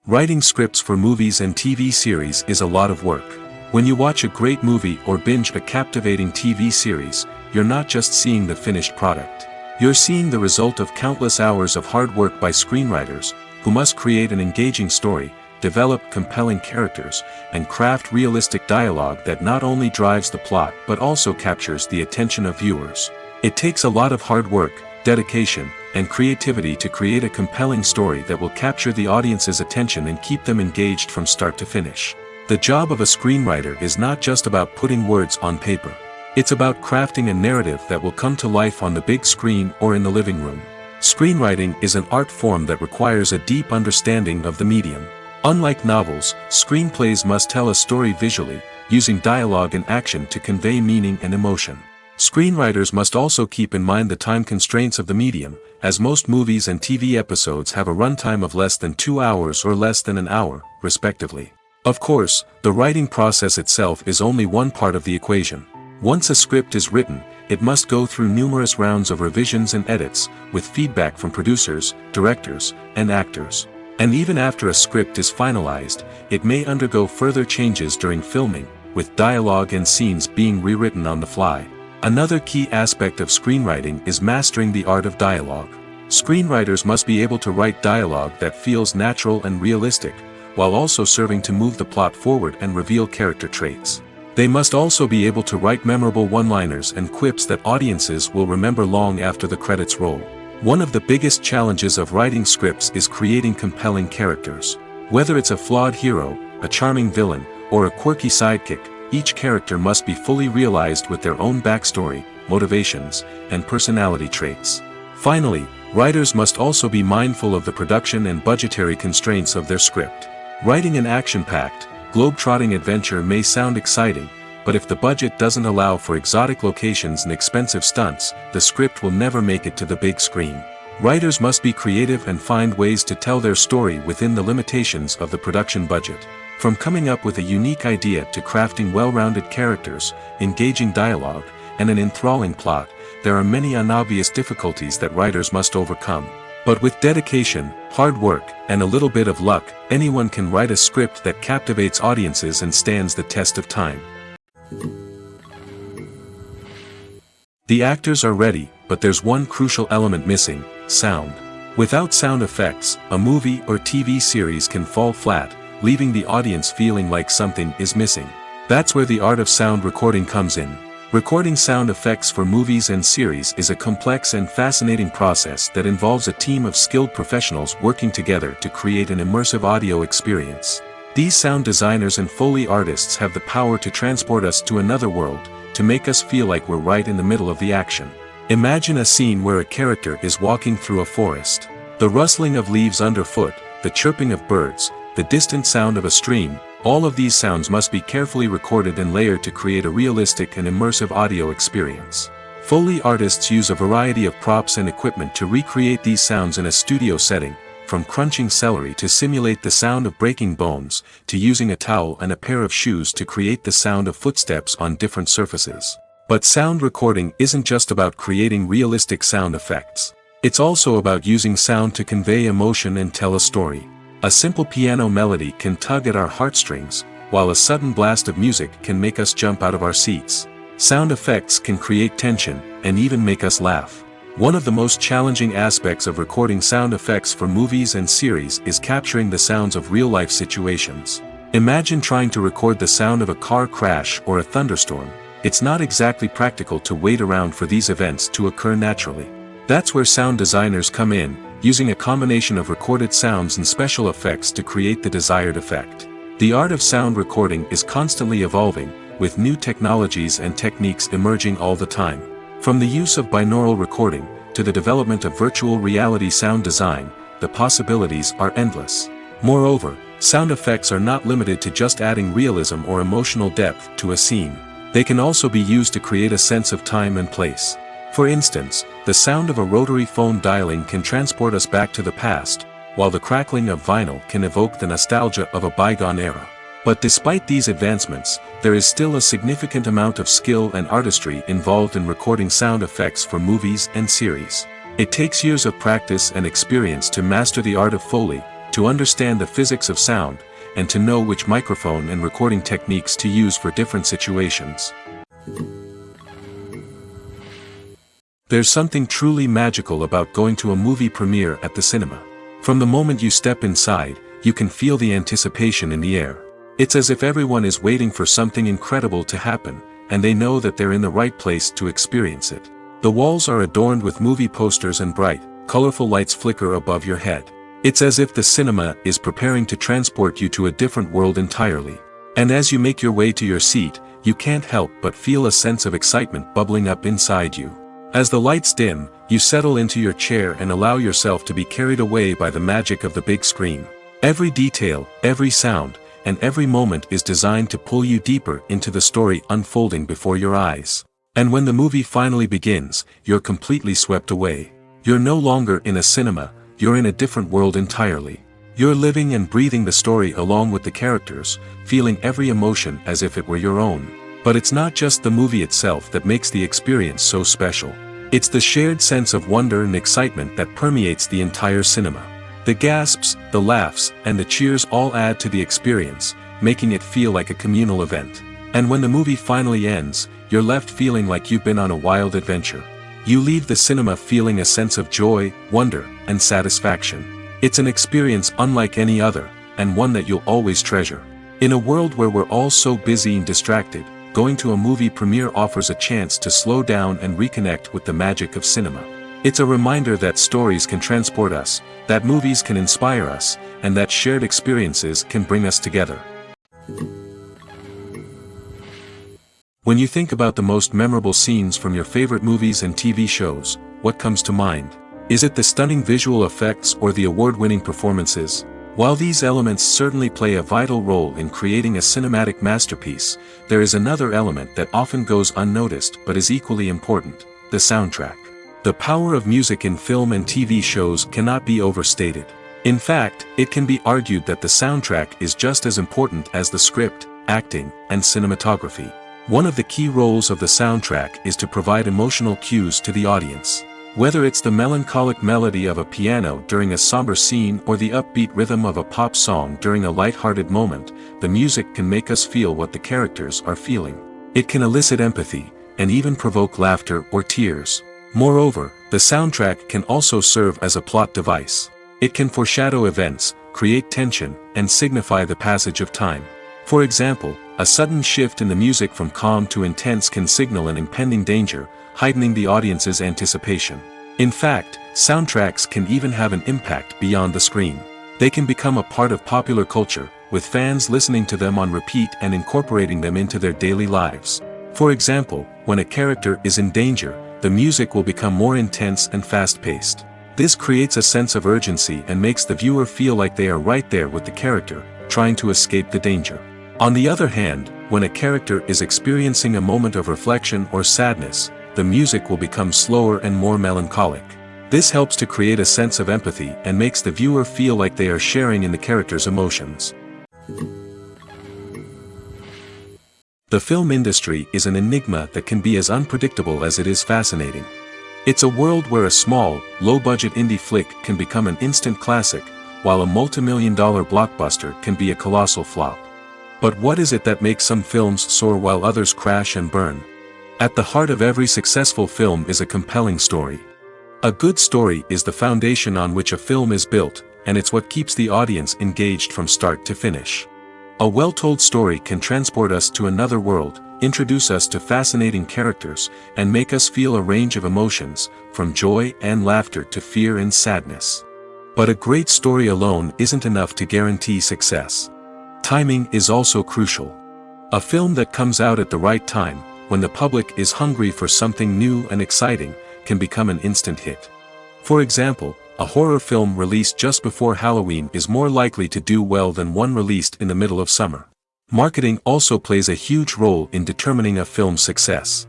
A: Writing scripts for movies and TV series is a lot of work. When you watch a great movie or binge a captivating TV series, you're not just seeing the finished product. You're seeing the result of countless hours of hard work by screenwriters, who must create an engaging story, develop compelling characters, and craft realistic dialogue that not only drives the plot but also captures the attention of viewers. It takes a lot of hard work, dedication, and creativity to create a compelling story that will capture the audience's attention and keep them engaged from start to finish. The job of a screenwriter is not just about putting words on paper. It's about crafting a narrative that will come to life on the big screen or in the living room. Screenwriting is an art form that requires a deep understanding of the medium. Unlike novels, screenplays must tell a story visually, using dialogue and action to convey meaning and emotion. Screenwriters must also keep in mind the time constraints of the medium, as most movies and TV episodes have a runtime of less than 2 hours or less than an hour, respectively. Of course, the writing process itself is only one part of the equation. Once a script is written, it must go through numerous rounds of revisions and edits, with feedback from producers, directors, and actors. And even after a script is finalized, it may undergo further changes during filming, with dialogue and scenes being rewritten on the fly. Another key aspect of screenwriting is mastering the art of dialogue. Screenwriters must be able to write dialogue that feels natural and realistic, while also serving to move the plot forward and reveal character traits. They must also be able to write memorable one-liners and quips that audiences will remember long after the credits roll. One of the biggest challenges of writing scripts is creating compelling characters. Whether it's a flawed hero, a charming villain, or a quirky sidekick, each character must be fully realized with their own backstory, motivations, and personality traits. Finally, writers must also be mindful of the production and budgetary constraints of their script. Writing an action-packed, globe-trotting adventure may sound exciting, but if the budget doesn't allow for exotic locations and expensive stunts, the script will never make it to the big screen. Writers must be creative and find ways to tell their story within the limitations of the production budget. From coming up with a unique idea to crafting well-rounded characters, engaging dialogue, and an enthralling plot, there are many unobvious difficulties that writers must overcome. But with dedication, hard work, and a little bit of luck, anyone can write a script that captivates audiences and stands the test of time. The actors are ready, but there's one crucial element missing: sound. Without sound effects, a movie or TV series can fall flat, leaving the audience feeling like something is missing. That's where the art of sound recording comes in. Recording sound effects for movies and series is a complex and fascinating process that involves a team of skilled professionals working together to create an immersive audio experience. These sound designers and Foley artists have the power to transport us to another world, to make us feel like we're right in the middle of the action. Imagine a scene where a character is walking through a forest. The rustling of leaves underfoot, the chirping of birds, the distant sound of a stream. All of these sounds must be carefully recorded and layered to create a realistic and immersive audio experience. Foley artists use a variety of props and equipment to recreate these sounds in a studio setting, from crunching celery to simulate the sound of breaking bones, to using a towel and a pair of shoes to create the sound of footsteps on different surfaces. But sound recording isn't just about creating realistic sound effects. It's also about using sound to convey emotion and tell a story. A simple piano melody can tug at our heartstrings, while a sudden blast of music can make us jump out of our seats. Sound effects can create tension, and even make us laugh. One of the most challenging aspects of recording sound effects for movies and series is capturing the sounds of real-life situations. Imagine trying to record the sound of a car crash or a thunderstorm. It's not exactly practical to wait around for these events to occur naturally. That's where sound designers come in, using a combination of recorded sounds and special effects to create the desired effect. The art of sound recording is constantly evolving, with new technologies and techniques emerging all the time. From the use of binaural recording, to the development of virtual reality sound design, the possibilities are endless. Moreover, sound effects are not limited to just adding realism or emotional depth to a scene. They can also be used to create a sense of time and place. For instance, the sound of a rotary phone dialing can transport us back to the past, while the crackling of vinyl can evoke the nostalgia of a bygone era. But despite these advancements, there is still a significant amount of skill and artistry involved in recording sound effects for movies and series. It takes years of practice and experience to master the art of Foley, to understand the physics of sound, and to know which microphone and recording techniques to use for different situations. There's something truly magical about going to a movie premiere at the cinema. From the moment you step inside, you can feel the anticipation in the air. It's as if everyone is waiting for something incredible to happen, and they know that they're in the right place to experience it. The walls are adorned with movie posters and bright, colorful lights flicker above your head. It's as if the cinema is preparing to transport you to a different world entirely. And as you make your way to your seat, you can't help but feel a sense of excitement bubbling up inside you. As the lights dim, you settle into your chair and allow yourself to be carried away by the magic of the big screen. Every detail, every sound, and every moment is designed to pull you deeper into the story unfolding before your eyes. And when the movie finally begins, you're completely swept away. You're no longer in a cinema, you're in a different world entirely. You're living and breathing the story along with the characters, feeling every emotion as if it were your own. But it's not just the movie itself that makes the experience so special. It's the shared sense of wonder and excitement that permeates the entire cinema. The gasps, the laughs, and the cheers all add to the experience, making it feel like a communal event. And when the movie finally ends, you're left feeling like you've been on a wild adventure. You leave the cinema feeling a sense of joy, wonder, and satisfaction. It's an experience unlike any other, and one that you'll always treasure. In a world where we're all so busy and distracted, going to a movie premiere offers a chance to slow down and reconnect with the magic of cinema. It's a reminder that stories can transport us, that movies can inspire us, and that shared experiences can bring us together. When you think about the most memorable scenes from your favorite movies and TV shows, what comes to mind? Is it the stunning visual effects or the award-winning performances? While these elements certainly play a vital role in creating a cinematic masterpiece, there is another element that often goes unnoticed but is equally important: the soundtrack. The power of music in film and TV shows cannot be overstated. In fact, it can be argued that the soundtrack is just as important as the script, acting, and cinematography. One of the key roles of the soundtrack is to provide emotional cues to the audience. Whether it's the melancholic melody of a piano during a somber scene or the upbeat rhythm of a pop song during a light-hearted moment, the music can make us feel what the characters are feeling. It can elicit empathy, and even provoke laughter or tears. Moreover, the soundtrack can also serve as a plot device. It can foreshadow events, create tension, and signify the passage of time. For example, a sudden shift in the music from calm to intense can signal an impending danger, heightening the audience's anticipation. In fact, soundtracks can even have an impact beyond the screen. They can become a part of popular culture, with fans listening to them on repeat and incorporating them into their daily lives. For example, when a character is in danger, the music will become more intense and fast-paced. This creates a sense of urgency and makes the viewer feel like they are right there with the character, trying to escape the danger. On the other hand, when a character is experiencing a moment of reflection or sadness, the music will become slower and more melancholic. This helps to create a sense of empathy and makes the viewer feel like they are sharing in the character's emotions. The film industry is an enigma that can be as unpredictable as it is fascinating. It's a world where a small, low-budget indie flick can become an instant classic, while a multi-million-dollar blockbuster can be a colossal flop. But what is it that makes some films soar while others crash and burn? At the heart of every successful film is a compelling story. A good story is the foundation on which a film is built, and it's what keeps the audience engaged from start to finish. A well-told story can transport us to another world, introduce us to fascinating characters, and make us feel a range of emotions, from joy and laughter to fear and sadness. But a great story alone isn't enough to guarantee success. Timing is also crucial. A film that comes out at the right time, when the public is hungry for something new and exciting, can become an instant hit. For example, a horror film released just before Halloween is more likely to do well than one released in the middle of summer. Marketing also plays a huge role in determining a film's success.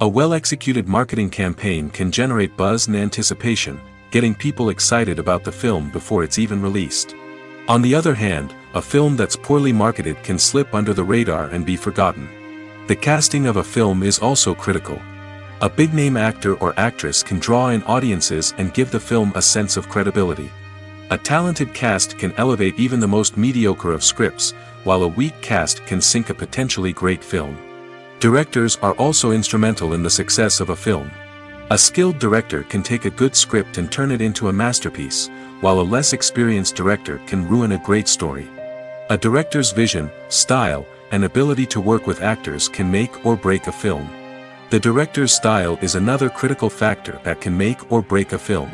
A: A well-executed marketing campaign can generate buzz and anticipation, getting people excited about the film before it's even released. On the other hand, a film that's poorly marketed can slip under the radar and be forgotten. The casting of a film is also critical. A big-name actor or actress can draw in audiences and give the film a sense of credibility. A talented cast can elevate even the most mediocre of scripts, while a weak cast can sink a potentially great film. Directors are also instrumental in the success of a film. A skilled director can take a good script and turn it into a masterpiece, while a less experienced director can ruin a great story. A director's vision, style, and ability to work with actors can make or break a film. The director's style is another critical factor that can make or break a film.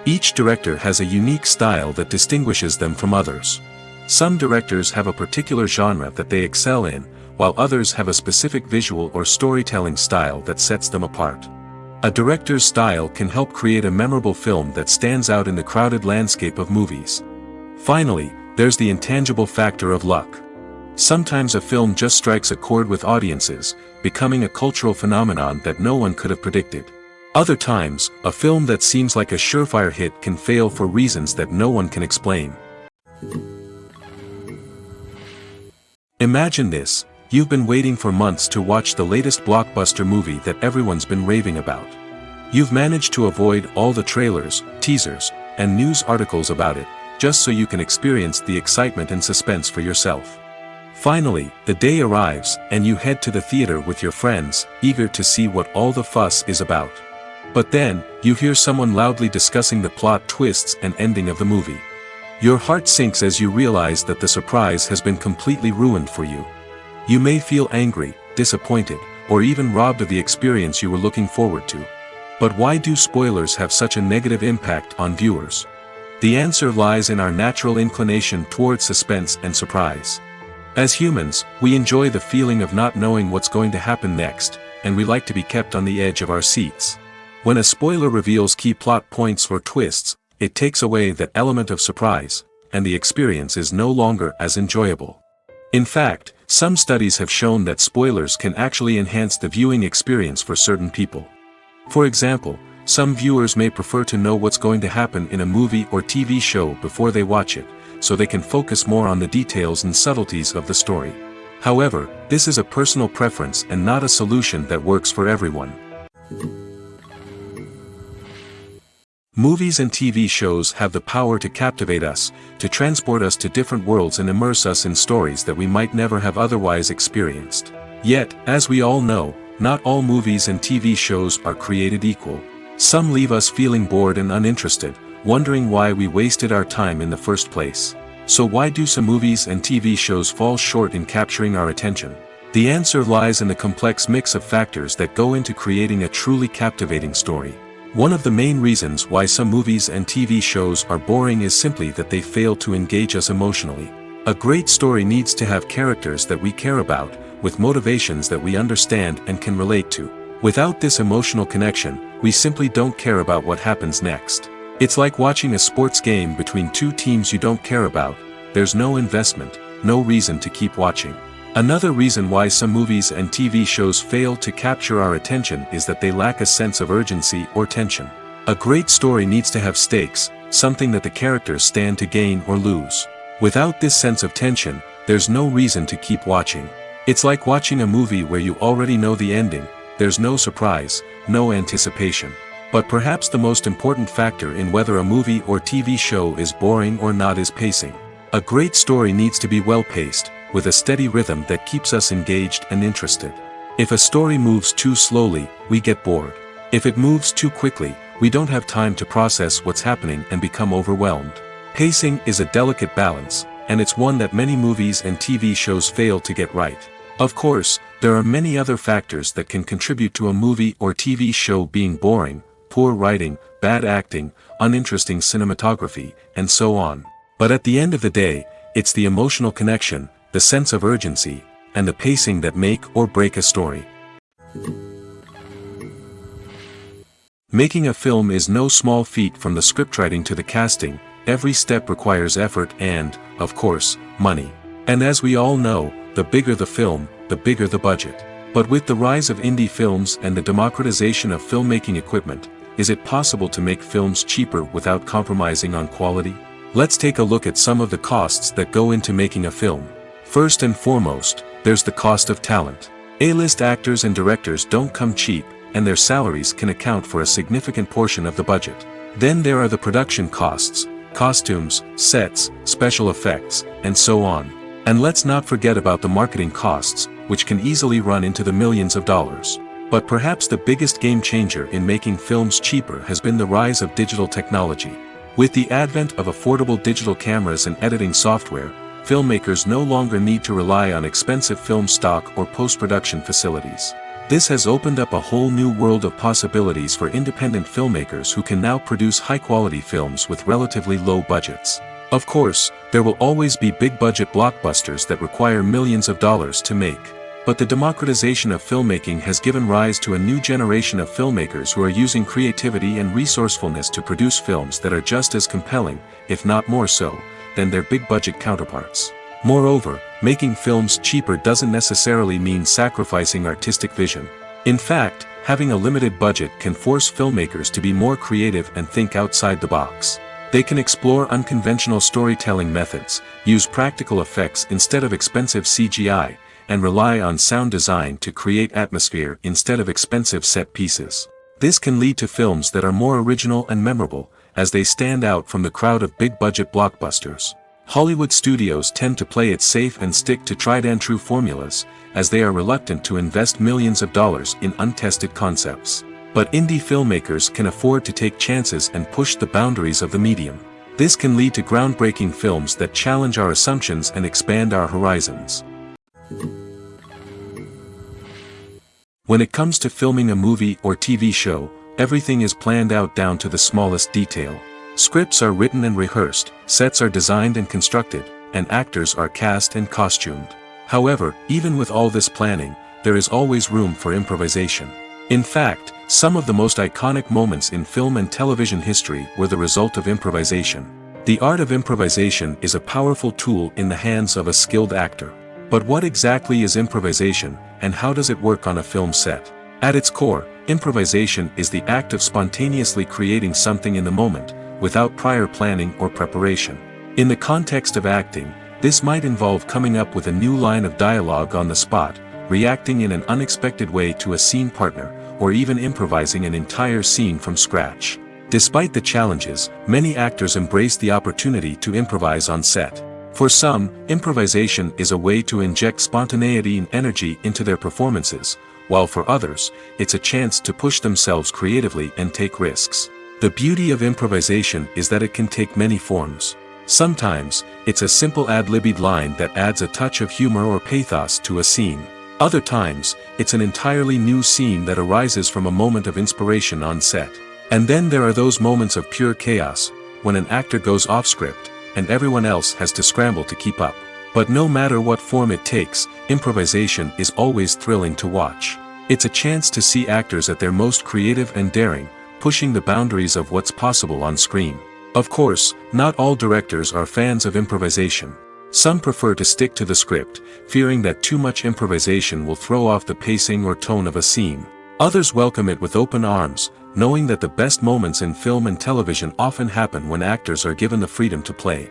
A: Each director has a unique style that distinguishes them from others. Some directors have a particular genre that they excel in, while others have a specific visual or storytelling style that sets them apart. A director's style can help create a memorable film that stands out in the crowded landscape of movies. Finally, there's the intangible factor of luck. Sometimes a film just strikes a chord with audiences, becoming a cultural phenomenon that no one could have predicted. Other times, a film that seems like a surefire hit can fail for reasons that no one can explain. Imagine this: you've been waiting for months to watch the latest blockbuster movie that everyone's been raving about. You've managed to avoid all the trailers, teasers, and news articles about it, just so you can experience the excitement and suspense for yourself. Finally, the day arrives, and you head to the theater with your friends, eager to see what all the fuss is about. But then, you hear someone loudly discussing the plot twists and ending of the movie. Your heart sinks as you realize that the surprise has been completely ruined for you. You may feel angry, disappointed, or even robbed of the experience you were looking forward to. But why do spoilers have such a negative impact on viewers? The answer lies in our natural inclination toward suspense and surprise. As humans, we enjoy the feeling of not knowing what's going to happen next, and we like to be kept on the edge of our seats. When a spoiler reveals key plot points or twists, it takes away that element of surprise, and the experience is no longer as enjoyable. In fact, some studies have shown that spoilers can actually enhance the viewing experience for certain people. For example, some viewers may prefer to know what's going to happen in a movie or TV show before they watch it, so they can focus more on the details and subtleties of the story. However, this is a personal preference and not a solution that works for everyone. Movies and TV shows have the power to captivate us, to transport us to different worlds and immerse us in stories that we might never have otherwise experienced. Yet, as we all know, not all movies and TV shows are created equal. Some leave us feeling bored and uninterested, wondering why we wasted our time in the first place. So why do some movies and TV shows fall short in capturing our attention? The answer lies in the complex mix of factors that go into creating a truly captivating story. One of the main reasons why some movies and TV shows are boring is simply that they fail to engage us emotionally. A great story needs to have characters that we care about, with motivations that we understand and can relate to. Without this emotional connection, we simply don't care about what happens next. It's like watching a sports game between two teams you don't care about. There's no investment, no reason to keep watching. Another reason why some movies and TV shows fail to capture our attention is that they lack a sense of urgency or tension. A great story needs to have stakes, something that the characters stand to gain or lose. Without this sense of tension, there's no reason to keep watching. It's like watching a movie where you already know the ending. There's no surprise, no anticipation. But perhaps the most important factor in whether a movie or TV show is boring or not is pacing. A great story needs to be well-paced, with a steady rhythm that keeps us engaged and interested. If a story moves too slowly, we get bored. If it moves too quickly, we don't have time to process what's happening and become overwhelmed. Pacing is a delicate balance, and it's one that many movies and TV shows fail to get right. Of course, there are many other factors that can contribute to a movie or TV show being boring: poor writing, bad acting, uninteresting cinematography, and so on. But at the end of the day, it's the emotional connection, the sense of urgency, and the pacing that make or break a story. Making a film is no small feat. From the scriptwriting to the casting. Every step requires effort and, of course, money. And as we all know, the bigger the film, the bigger the budget. But with the rise of indie films and the democratization of filmmaking equipment, is it possible to make films cheaper without compromising on quality? Let's take a look at some of the costs that go into making a film. First and foremost, there's the cost of talent. A-list actors and directors don't come cheap, and their salaries can account for a significant portion of the budget. Then there are the production costs: costumes, sets, special effects, and so on. And let's not forget about the marketing costs, which can easily run into the millions of dollars. But perhaps the biggest game changer in making films cheaper has been the rise of digital technology. With the advent of affordable digital cameras and editing software, filmmakers no longer need to rely on expensive film stock or post-production facilities. This has opened up a whole new world of possibilities for independent filmmakers who can now produce high-quality films with relatively low budgets. Of course, there will always be big-budget blockbusters that require millions of dollars to make. But the democratization of filmmaking has given rise to a new generation of filmmakers who are using creativity and resourcefulness to produce films that are just as compelling, if not more so, than their big-budget counterparts. Moreover, making films cheaper doesn't necessarily mean sacrificing artistic vision. In fact, having a limited budget can force filmmakers to be more creative and think outside the box. They can explore unconventional storytelling methods, use practical effects instead of expensive CGI, and rely on sound design to create atmosphere instead of expensive set pieces. This can lead to films that are more original and memorable, as they stand out from the crowd of big-budget blockbusters. Hollywood studios tend to play it safe and stick to tried-and-true formulas, as they are reluctant to invest millions of dollars in untested concepts. But indie filmmakers can afford to take chances and push the boundaries of the medium. This can lead to groundbreaking films that challenge our assumptions and expand our horizons. When it comes to filming a movie or TV show, everything is planned out down to the smallest detail. Scripts are written and rehearsed, sets are designed and constructed, and actors are cast and costumed. However, even with all this planning, there is always room for improvisation. In fact, some of the most iconic moments in film and television history were the result of improvisation. The art of improvisation is a powerful tool in the hands of a skilled actor. But what exactly is improvisation, and how does it work on a film set? At its core, improvisation is the act of spontaneously creating something in the moment, without prior planning or preparation. In the context of acting, this might involve coming up with a new line of dialogue on the spot, reacting in an unexpected way to a scene partner, or even improvising an entire scene from scratch. Despite the challenges, many actors embrace the opportunity to improvise on set. For some, improvisation is a way to inject spontaneity and energy into their performances, while for others, it's a chance to push themselves creatively and take risks. The beauty of improvisation is that it can take many forms. Sometimes, it's a simple ad-libbed line that adds a touch of humor or pathos to a scene. Other times, it's an entirely new scene that arises from a moment of inspiration on set. And then there are those moments of pure chaos, when an actor goes off script, and everyone else has to scramble to keep up. But no matter what form it takes, improvisation is always thrilling to watch. It's a chance to see actors at their most creative and daring, pushing the boundaries of what's possible on screen. Of course, not all directors are fans of improvisation. Some prefer to stick to the script, fearing that too much improvisation will throw off the pacing or tone of a scene. Others welcome it with open arms, knowing that the best moments in film and television often happen when actors are given the freedom to play.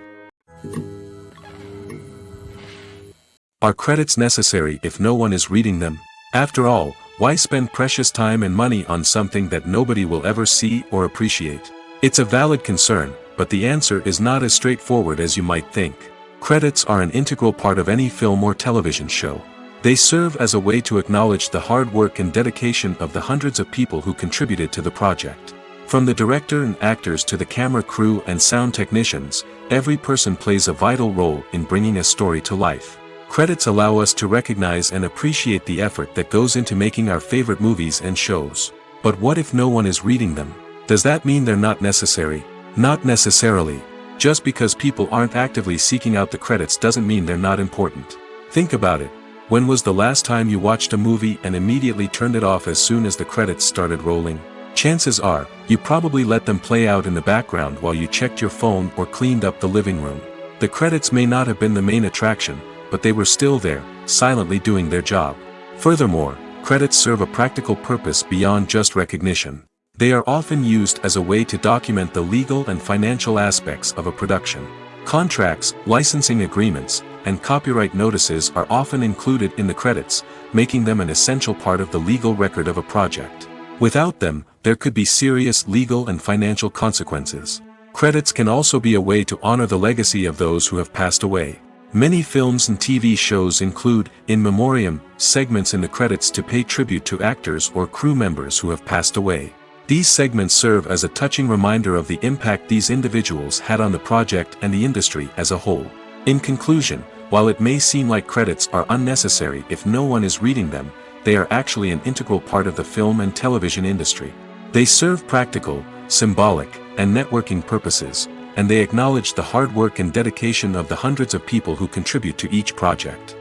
A: Are credits necessary if no one is reading them? After all, why spend precious time and money on something that nobody will ever see or appreciate? It's a valid concern, but the answer is not as straightforward as you might think. Credits are an integral part of any film or television show. They serve as a way to acknowledge the hard work and dedication of the hundreds of people who contributed to the project. From the director and actors to the camera crew and sound technicians, every person plays a vital role in bringing a story to life. Credits allow us to recognize and appreciate the effort that goes into making our favorite movies and shows. But what if no one is reading them? Does that mean they're not necessary? Not necessarily. Just because people aren't actively seeking out the credits doesn't mean they're not important. Think about it. When was the last time you watched a movie and immediately turned it off as soon as the credits started rolling? Chances are, you probably let them play out in the background while you checked your phone or cleaned up the living room. The credits may not have been the main attraction, but they were still there, silently doing their job. Furthermore, credits serve a practical purpose beyond just recognition. They are often used as a way to document the legal and financial aspects of a production. Contracts, licensing agreements, and copyright notices are often included in the credits, making them an essential part of the legal record of a project. Without them, there could be serious legal and financial consequences. Credits can also be a way to honor the legacy of those who have passed away. Many films and TV shows include, in memoriam, segments in the credits to pay tribute to actors or crew members who have passed away. These segments serve as a touching reminder of the impact these individuals had on the project and the industry as a whole. In conclusion, while it may seem like credits are unnecessary if no one is reading them, they are actually an integral part of the film and television industry. They serve practical, symbolic, and networking purposes, and they acknowledge the hard work and dedication of the hundreds of people who contribute to each project.